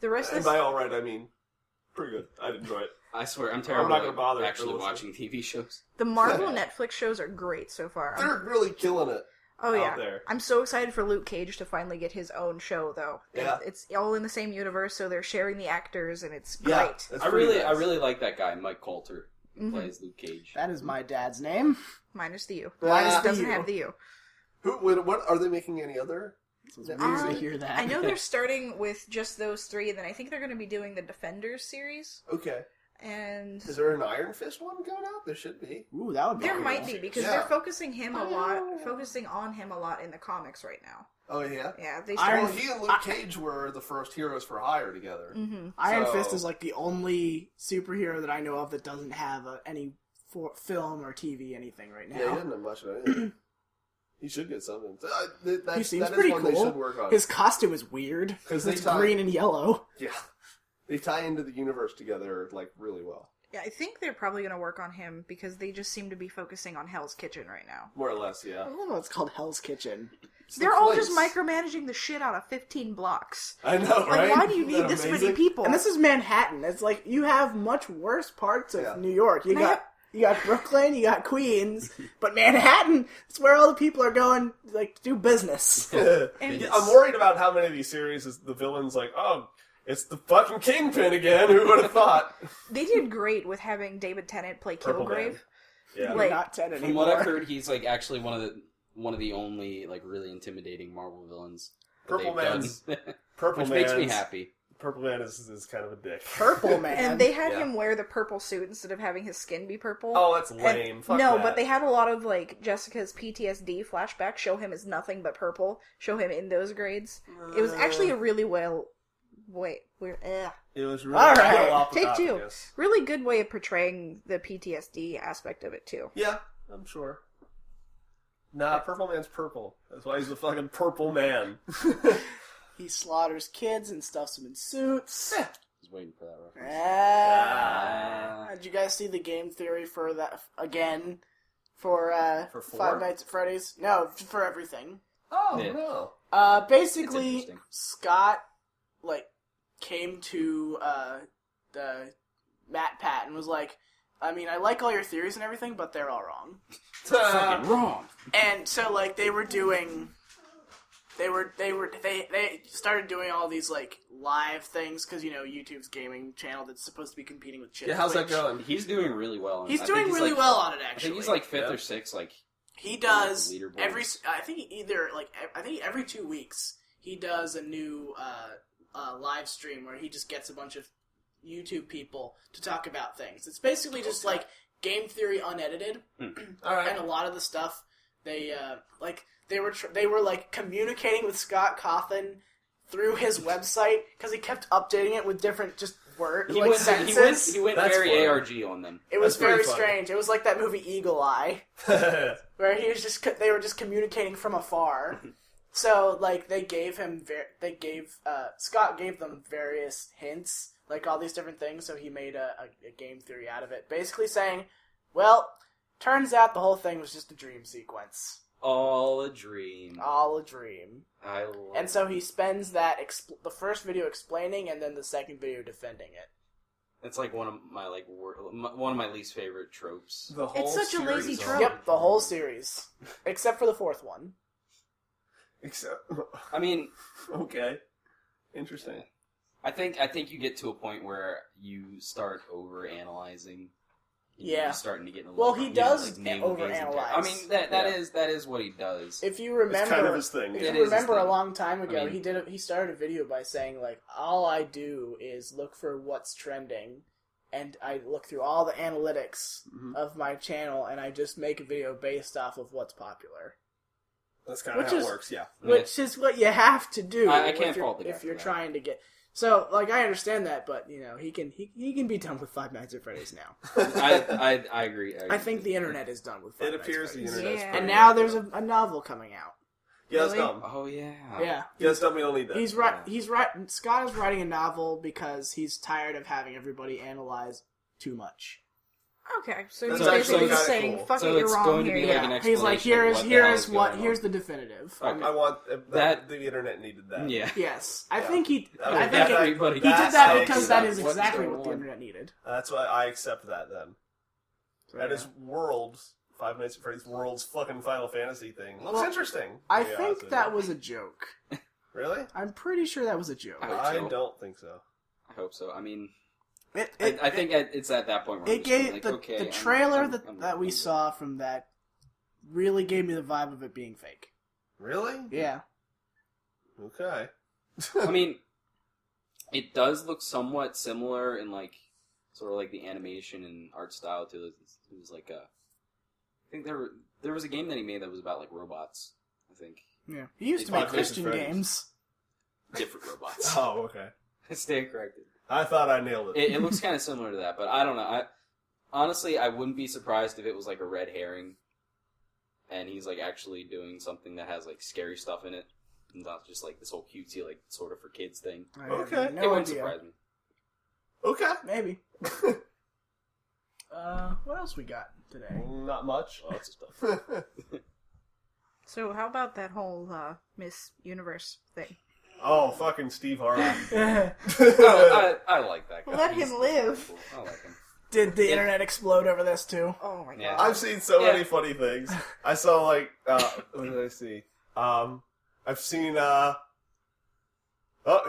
The rest of And this, by alright, I mean pretty good. I'd enjoy it. I swear, I'm terrible not gonna bother at if actually they're watching TV shows. the Marvel Netflix shows are great so far. They're really killing it. Oh yeah, out there. I'm so excited for Luke Cage to finally get his own show though. Yeah. It's all in the same universe, so they're sharing the actors, and it's Yeah, great. that's I pretty nice. really like that guy, Mike Coulter, who Mm-hmm. plays Luke Cage. That is my dad's name. Minus the U. Minus Minus the doesn't U. have the U. What are they making any other? It's weird to hear that. I know they're starting with just those three, and then I think they're going to be doing the Defenders series. Okay. And Is there an Iron Fist one going out? There should be. Ooh, that would be there cool. might be because Yeah. they're focusing on him a lot in the comics right now. Oh yeah. Yeah, they Iron- started. Well, he and Luke Cage were the first heroes for hire together. Mm-hmm. Iron So- Fist is like the only superhero that I know of that doesn't have any film or TV anything right now. Yeah, he didn't have much of anything. He should get something. He seems that pretty is one cool. they should work on. His costume is weird because it's green and yellow. Yeah, they tie into the universe together like really well. Yeah, I think they're probably going to work on him because they just seem to be focusing on Hell's Kitchen right now. More or less, yeah. I don't know. It's called Hell's Kitchen. They're all just micromanaging the shit out of 15 blocks. I know, right? Like, why do you need this many people? And this is Manhattan. It's like you have much worse parts of New York. You got Brooklyn, you got Queens, but Manhattan, it's where all the people are going, like, to do business. I'm worried about how many of these series is the villain's like, oh, it's the fucking Kingpin again. Who would have thought? They did great with having David Tennant play Kilgrave. Yeah, like, not Tennant From anymore. what I've heard, he's like actually one of the only like really intimidating Marvel villains. Purple Man's which makes me happy. Purple Man is kind of a dick. Purple Man. And they had him wear the purple suit instead of having his skin be purple. Oh, that's lame. Fuck no, that. but they had a lot of, like, Jessica's PTSD flashbacks show him as nothing but purple, show him in those grades. It was actually a really well... Wait, we're... It was really All right. well off the Take top, two. I guess. Really good way of portraying the PTSD aspect of it, too. Yeah, I'm sure. Nah, Purple Man's purple. That's why he's the fucking Purple Man. He slaughters kids and stuffs them in suits. I was waiting for that reference. Did you guys see the game theory for that again? For For 4? Five Nights at Freddy's? No, for everything. Oh, Yeah. no. Basically, interesting. Scott, like, came to the Pat and was like, I mean, I like all your theories and everything, but they're all wrong. Fucking wrong. And so, like, they started doing all these, like, live things, because, you know, YouTube's gaming channel that's supposed to be competing with shit. Yeah, how's that Twitch. going? He's doing really well. He's I doing think really like, well on it, I actually. think he's like 5th or 6th. Like he does leaderboards. I think every 2 weeks he does a new live stream where he just gets a bunch of YouTube people to talk about things. It's basically just like game theory unedited, All right. and a lot of the stuff they were like communicating with Scott Cawthon through his website because he kept updating it with different just words, like sentences. He went That's very funny. ARG on them. It was That's pretty very funny. strange. It was like that movie Eagle Eye, where they were just communicating from afar. So, like, Scott gave them various hints, like all these different things, so he made a game theory out of it. Basically saying, well, turns out the whole thing was just a dream sequence. All a dream. All a dream. I love And so he spends the first video explaining, and then the second video defending it. It's like one of my one of my least favorite tropes. The whole It's such a series lazy is trope. all- Yep, the whole series. Except for the fourth one. Except, I mean, okay, interesting. I think you get to a point where you start over analyzing. Yeah. You're starting to get. Well, he does navel gazing. overanalyze. I mean, that is what he does. If you remember, It's kind of his thing. If It you is his remember a thing. long time ago, I mean- he started a video by saying, like, all I do is look for what's trending, and I look through all the analytics of my channel, and I just make a video based off of what's popular. That's kind of Which how is- it works, yeah. Which is what you have to do. I can't if you're- fault the guy if you're for that. trying to get. So, like, I understand that, but you know, he can be done with Five Nights at Freddy's now. I agree. I think the internet is done with Five It Nights at appears the Freddy's. internet's Yeah. pretty And now good. there's a novel coming out. Yeah, that's Really? dumb. Oh yeah. Yeah. Yeah, that's dumb. We don't need that. He's right. He's right. Scott is writing a novel because he's tired of having everybody analyze too much. Okay, so That's he's actually basically kinda saying, cool. fuck So it, you're it's wrong going to here. be like an He's like, explanation here's of what the hell is here's going the on. definitive. I want That- the internet needed that. Yeah. Yes, I Yeah. think he. That I was- think everybody- he did that's that how because it's that done. is What's exactly going what the on? internet needed. That's why I accept that then. That Yeah. is World's Five Nights at Freddy's World's fucking Final Fantasy thing. Looks Well, interesting. I to be honest think with that you. was a joke. Really? I'm pretty sure that was a joke. I hope I so. don't think so. I hope so. I mean, It I think it's at that point where I'm it just gave like, the okay, the I'm- trailer I'm- that I'm- that we I'm- saw from that really gave me the vibe of it being fake. Really? Yeah. Okay. I mean, it does look somewhat similar in like sort of like the animation and art style to it was like a. I think there was a game that he made that was about like robots. I think Yeah. He used to Five make Nights at Christian Freddy's. games. different robots. Oh, okay. Stand corrected. I thought I nailed it. It looks kind of similar to that, but I don't know. Honestly, I wouldn't be surprised if it was like a red herring. and he's like actually doing something that has like scary stuff in it, and not just like this whole cutesy like sort of for kids thing. Okay. No it wouldn't idea. surprise me. Okay. Maybe. What else we got today? Not much. Lots of stuff. So how about that whole Miss Universe thing? Oh, fucking Steve Harvey. I like that guy. Let him He's live. cool. I like him. Did the internet explode over this too? Oh my god. Yeah. I've seen so Yeah. many funny things. I saw what did I see? I've seen oh,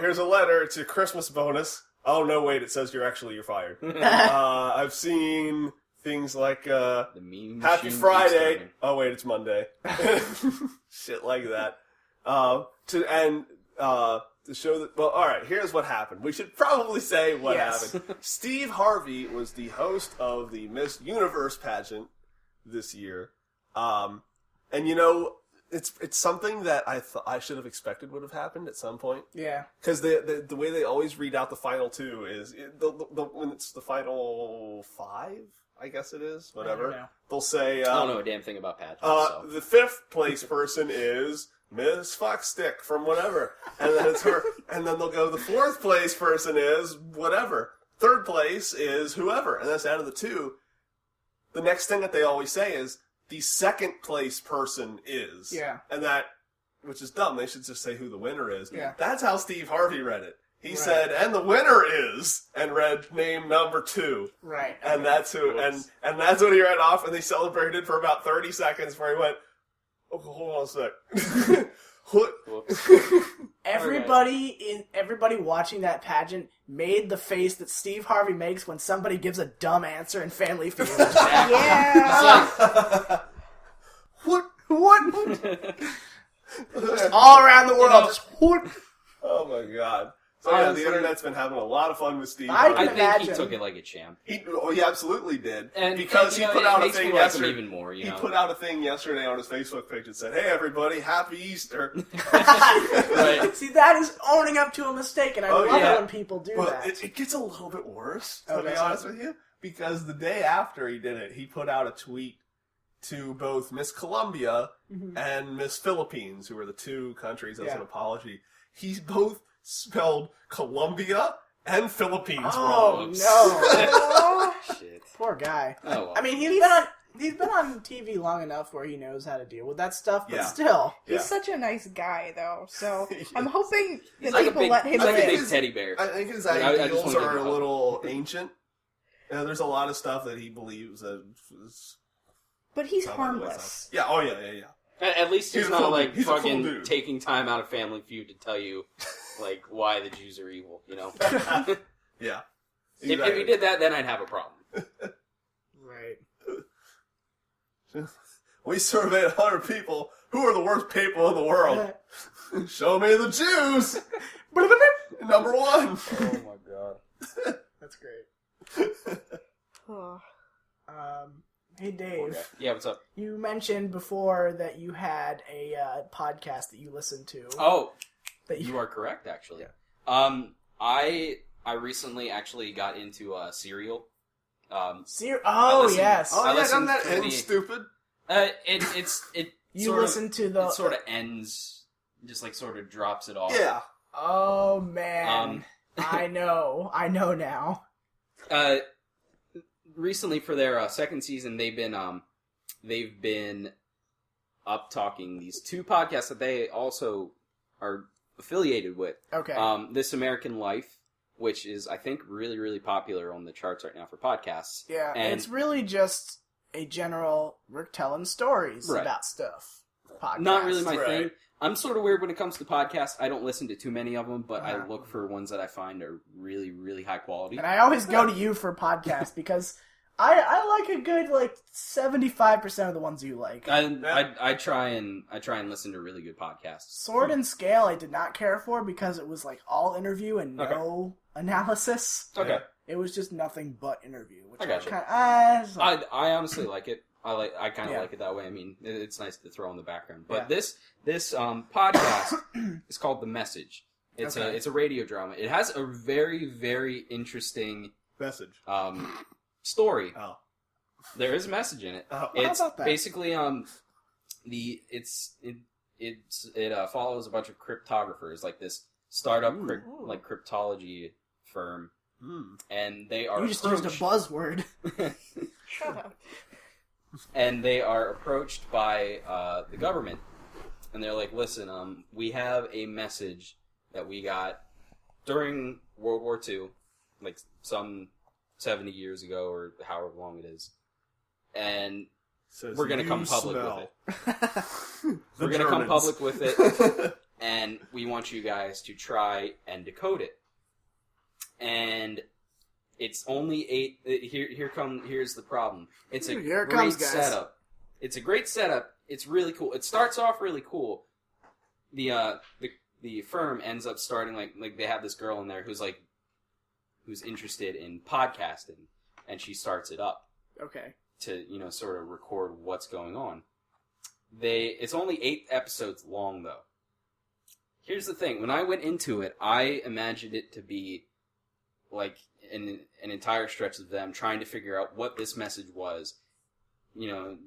here's a letter. It's your Christmas bonus. Oh no, wait, it says you're fired. I've seen things like The meme Happy machine Friday. keeps Oh wait, it's Monday. Shit like that. To show that. Well, all right. Here's what happened. We should probably say what Yes. happened. Steve Harvey was the host of the Miss Universe pageant this year, and you know, it's something that I thought I should have expected would have happened at some point. Yeah. Because the way they always read out the final two is when it's the final five, I guess it is, I don't whatever. know. They'll say, I don't know a damn thing about pageants. So. the fifth place person is Miss Foxstick from whatever, and then it's her, and then they'll go, the fourth place person is whatever, third place is whoever, and that's out of the two. The next thing that they always say is, the second place person is. Yeah. And that, which is dumb, they should just say who the winner is. Yeah. That's how Steve Harvey read it. He Right. said, and the winner is, and read name number 2. Right. And that's who, and that's what he read off, and they celebrated for about 30 seconds before he went, oh, hold on a sec. What? Whoops. Everybody watching that pageant made the face that Steve Harvey makes when somebody gives a dumb answer in Family Feud. Yeah. What? All around the world, just what? Oh my god. So yeah, Honestly, the internet's been having a lot of fun with Steve I Harvey. I can think he imagine. took it like a champ. He absolutely did. And because you know, he put it out a makes me thing like him yesterday. even more, you He know? put out a thing yesterday on his Facebook page that said, "Hey everybody, Happy Easter." Right. See, that is owning up to a mistake, and I Oh, love yeah. it when people do Well, that. it gets a little bit worse, to Okay. be honest with you, because the day after he did it, he put out a tweet to both Miss Colombia and Miss Philippines, who were the two countries as Yeah. an apology. He's both spelled Colombia and Philippines Oh wrong. no! Shit. Poor guy. Oh, well. I mean, he's been on TV long enough where he knows how to deal with that stuff, but Yeah. still. Yeah. He's such a nice guy, though. So I'm Yes. hoping He's that like a people big, let him he's like a live. big teddy bear. I think his I just ideals wanna give are him a a little ancient. There's a lot of stuff that he believes is But he's not like harmless. Yeah, oh yeah. At least he's He's a not cool like dude. He's a cool fucking dude. taking time out of Family Feud to tell you like why the Jews are evil. You know, Yeah. if he did that, then I'd have a problem. Right. We surveyed 100 people. Who are the worst people in the world? Show me the Jews! Number 1! Oh my god. That's great. Oh. Hey Dave, Yeah, what's up? you mentioned before that you had a podcast that you listened to. Oh, That you are correct, actually. I recently actually got into Serial. Oh listened- yes, Oh, I yeah, listened doesn't that to end the- stupid? It you sort listened to the. it sort of ends, just like sort of drops it off. Yeah. Oh man, I know now. Recently for their second season, they've been up talking these two podcasts that they also are affiliated with. Okay. This American Life, which is I think really really popular on the charts right now for podcasts. Yeah, and it's really just a general we're telling stories Right. about stuff. Podcast. Not really my Right. thing. I'm sort of weird when it comes to podcasts. I don't listen to too many of them, but I Uh-huh. look for ones that I find are really, really high quality. And I always go to you for podcasts because I like a good 75% of the ones you like. I try and listen to really good podcasts. Sword and Scale I did not care for because it was all interview and no analysis. Okay, It was just nothing but interview. Which I gotcha. I honestly like it. I kind of like it that way. I mean, it's nice to throw in the background. But Yeah. this podcast is called The Message. It's Okay. a radio drama. It has a very very interesting Message. story. Oh. There is a message in it. Oh. Well, how It's about that? basically it follows a bunch of cryptographers, like this startup cryptology firm, and they are You just used a buzzword. Shut up. And they are approached by the government, and they're like, "Listen, we have a message that we got during World War II, like some 70 years ago or however long it is, and we're going to come public with it. We're going to come public with it, and we want you guys to try and decode it. And it's only 8. Here's the problem. It's a great setup. It's a great setup. It's really cool. It starts off really cool. The firm ends up starting like they have this girl in there who's interested in podcasting, and she starts it up. Okay. To sort of record what's going on. It's only 8 episodes long though. Here's the thing: when I went into it, I imagined it to be like an entire stretch of them trying to figure out what this message was.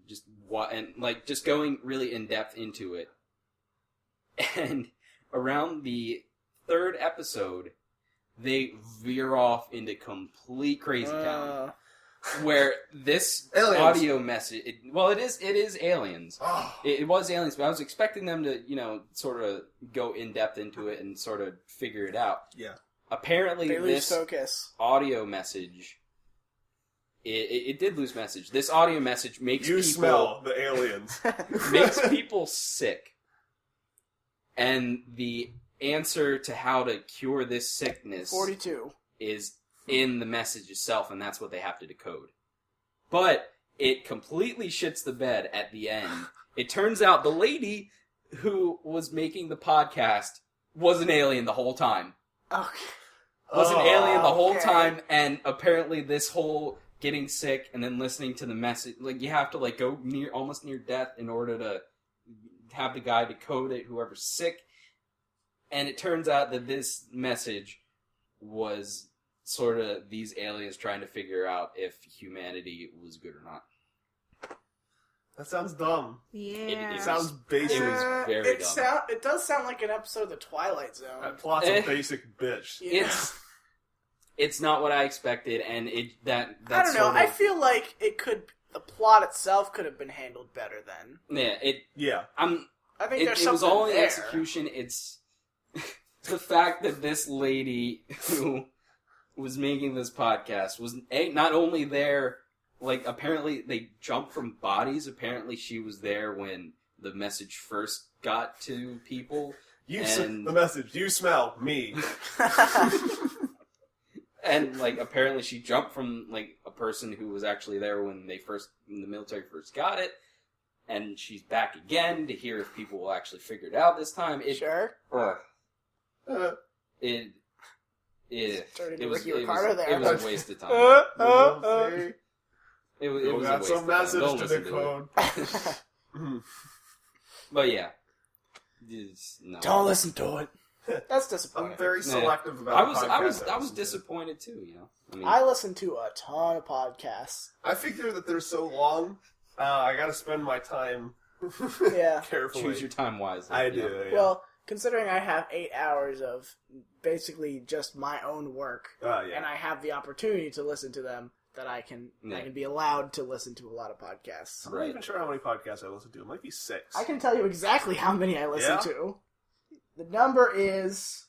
Just what, and just going really in depth into it. And around the 3rd episode, they veer off into complete crazy town. Where this aliens. Audio message, it is aliens. Oh. It was aliens, but I was expecting them to, sort of go in depth into it and sort of figure it out. Yeah. Apparently, they lose this focus. Audio message, it did lose message. This audio message makes you people smell the aliens. makes people sick, and the answer to how to cure this sickness 42 is in the message itself, and that's what they have to decode. But it completely shits the bed at the end. It turns out the lady who was making the podcast was an alien the whole time. Okay. Was an alien the whole time, and apparently this whole getting sick and then listening to the message, you have to go almost near death in order to have the guy decode it, whoever's sick. And it turns out that this message was sort of these aliens trying to figure out if humanity was good or not. That sounds dumb. Yeah. It sounds basic. It was very dumb. It does sound like an episode of The Twilight Zone. That plot's a basic bitch. Yeah. It's not what I expected, and that's I don't know. sort of, I feel like the plot itself could have been handled better then. Yeah. I think there's something it was all in there. execution. It's the fact that this lady who was making this podcast was not only there, apparently they jumped from bodies. Apparently she was there when the message first got to people. The message, you smell me. And apparently she jumped from a person who was actually there when the military first got it, and she's back again to hear if people will actually figure it out this time. Sure. It was Ricky Ricardo there. It was a waste of time. It was a got waste some of time. message Don't to listen decode. But yeah. No. Don't listen to it. That's disappointing. I'm very selective about podcasts. I was disappointed too, I listen to a ton of podcasts. I figure that they're so long, I gotta spend my time carefully. Choose your time wisely. I do, yeah. Well, considering I have 8 hours of basically just my own work, and I have the opportunity to listen to them, that I can be allowed to listen to a lot of podcasts. I'm not even sure how many podcasts I listen to. It might be 6. I can tell you exactly how many I listen to. The number is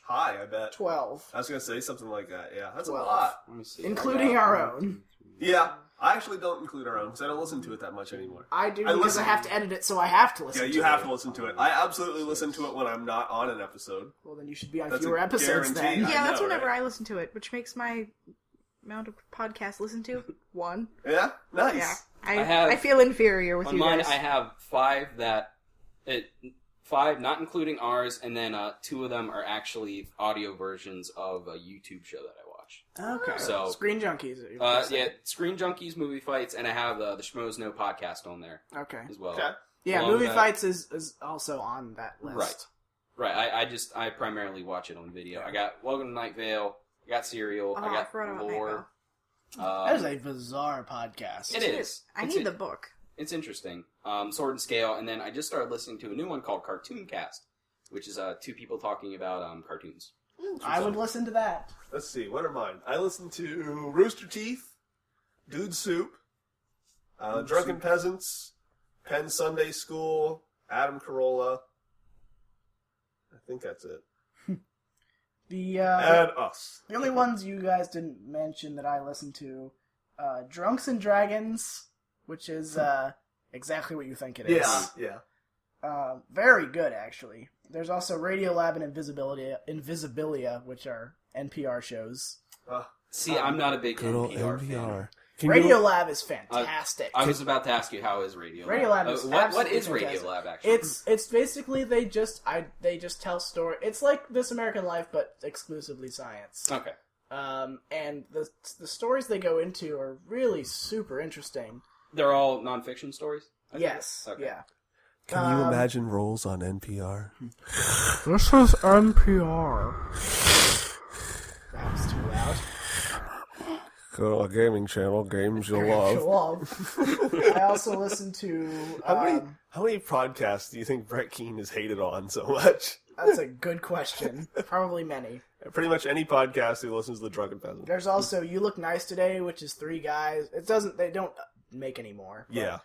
high, I bet. 12. I was going to say something like that. Yeah, that's 12. a lot. Let me see. Including our own. Yeah, I actually don't include our own because I don't listen to it that much anymore. I do because I have to edit it, so I have to listen to it. Yeah, you have to listen to it. I absolutely listen to it when I'm not on an episode. Well, then you should be on That's fewer a episodes then. guarantee. Yeah, I that's know, whenever right? I listen to it, which makes my amount of podcasts listened to 1. Yeah? Nice. Yeah. I I feel inferior with On you mine, guys. I have 5 5, not including ours, and then 2 of them are actually audio versions of a YouTube show that I watch. Okay. So Screen Junkies. Screen Junkies, Movie Fights, and I have the Schmoes No podcast on there Okay. as well. Okay. Yeah, Along Movie that- Fights is also on that list. Right. I primarily watch it on video. I got Welcome to Night Vale. I got Serial. I I got forgot about Night Lore. That is a bizarre podcast. It is. I need the book. It's interesting. Sword and Scale, and then I just started listening to a new one called Cartoon Cast, which is two people talking about cartoons. I would listen to that. Let's see, what are mine? I listen to Rooster Teeth, Dude Soup, Drunken Peasants, Penn Sunday School, Adam Carolla. I think that's it. And us. The only ones you guys didn't mention that I listened to, Drunks and Dragons, which is exactly what you think it is. Yeah. Very good, actually. There's also Radiolab and Invisibilia, which are NPR shows. See, I'm not a big NPR fan. Radiolab is fantastic. I was about to ask you, how is Radiolab? Radiolab is what is fantastic. Radiolab, actually? It's basically they just tell story. It's like This American Life, but exclusively science. Okay. And the stories they go into are really super interesting. They're all nonfiction stories? Yes. Okay. Yeah. Can you imagine roles on NPR? This is NPR. That was too loud. Go to a gaming channel, games you'll love. I also listen to... How many podcasts do you think Brett Keane is hated on so much? That's a good question. Probably many. Pretty much any podcast who listens to The Drunken Peasant. There's also You Look Nice Today, which is 3 guys. They don't make anymore. Yeah.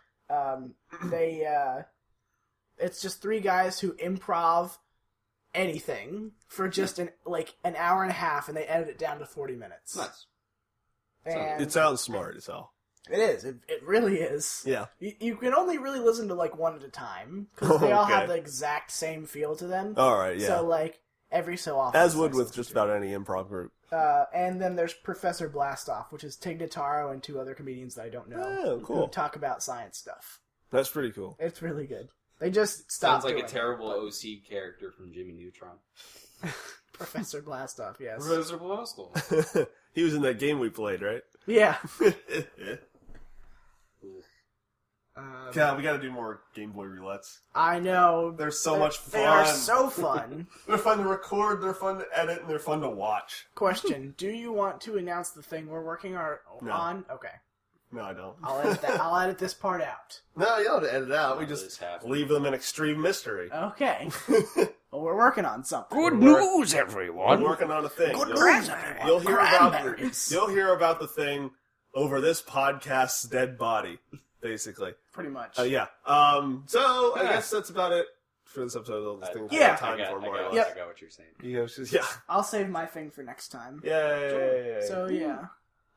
It's just 3 guys who improv anything for just an hour and a half, and they edit it down to 40 minutes. Nice. And It sounds smart as hell. it is. It really is. Yeah. You can only really listen to one at a time because they all have the exact same feel to them. All right, yeah. So every so often. As would with just about any improv group. And then there's Professor Blastoff, which is Tig Notaro and 2 other comedians that I don't know. Oh, cool. Who talk about science stuff. That's pretty cool. It's really good. They just stopped. Sounds like doing a terrible OC character from Jimmy Neutron. Professor Blastoff, yes. Professor Blastoff. He was in that game we played, right? Yeah. God, we gotta do more Game Boy roulettes. I know. They're so much fun. They are so fun. They're fun to record, they're fun to edit, and they're fun to watch. Question: do you want to announce the thing we're working on? Okay. No, I don't. I'll edit that. I'll edit this part out. No, you don't have to edit it out. We This just happened. leave them in extreme mystery. Okay. Well, we're working on something. Good news, everyone. I'm working on a thing. Good news, everyone. You'll hear Cranberries. you'll hear about the thing over this podcast's dead body, basically. Pretty much. Yeah. So I guess that's about it for this episode. All the things we have time for more or less. I got what you're saying. You know, it's just, yeah. I'll save my thing for next time. Yay. So yeah.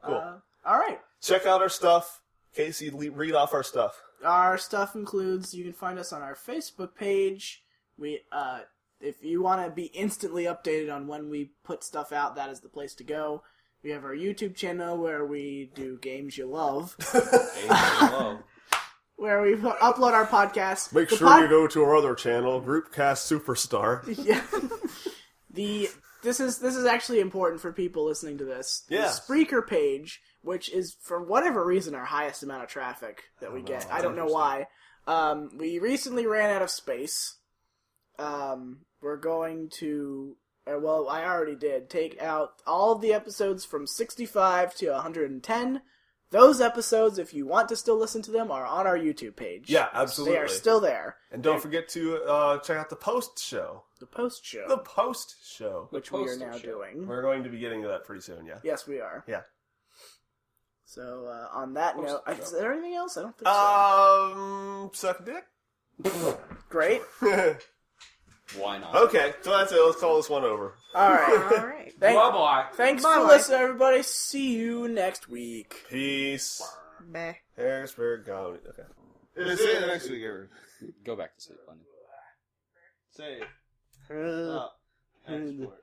Cool. All right. Check out our stuff. Casey, read off our stuff. Our stuff includes, you can find us on our Facebook page. We, if you want to be instantly updated on when we put stuff out, that is the place to go. We have our YouTube channel where we do Games You Love. Where we upload our podcast. Make sure you go to our other channel, Groupcast Superstar. Yeah. This is actually important for people listening to this. Yeah. The Spreaker page, which is, for whatever reason, our highest amount of traffic that we get. I don't know why. We recently ran out of space. We're going to... well, I already did. Take out all of the episodes from 65 to 110. Those episodes, if you want to still listen to them, are on our YouTube page. Yeah, absolutely. They are still there. And don't forget to check out the post show. The post show. The post show. Which we are now doing. We're going to be getting to that pretty soon, yeah. Yes, we are. Yeah. So, on that note, is there anything else? I don't think so. Suck dick? Great. Why not? Okay, so that's it. Let's call this one over. Alright. Alright. Bye-bye. Thanks for Bye-bye. listening, everybody. See you next week. Peace. Meh. Harrisburg County. Okay. See you next week, everyone. Go back to sleep, London. Say. Stop. Export.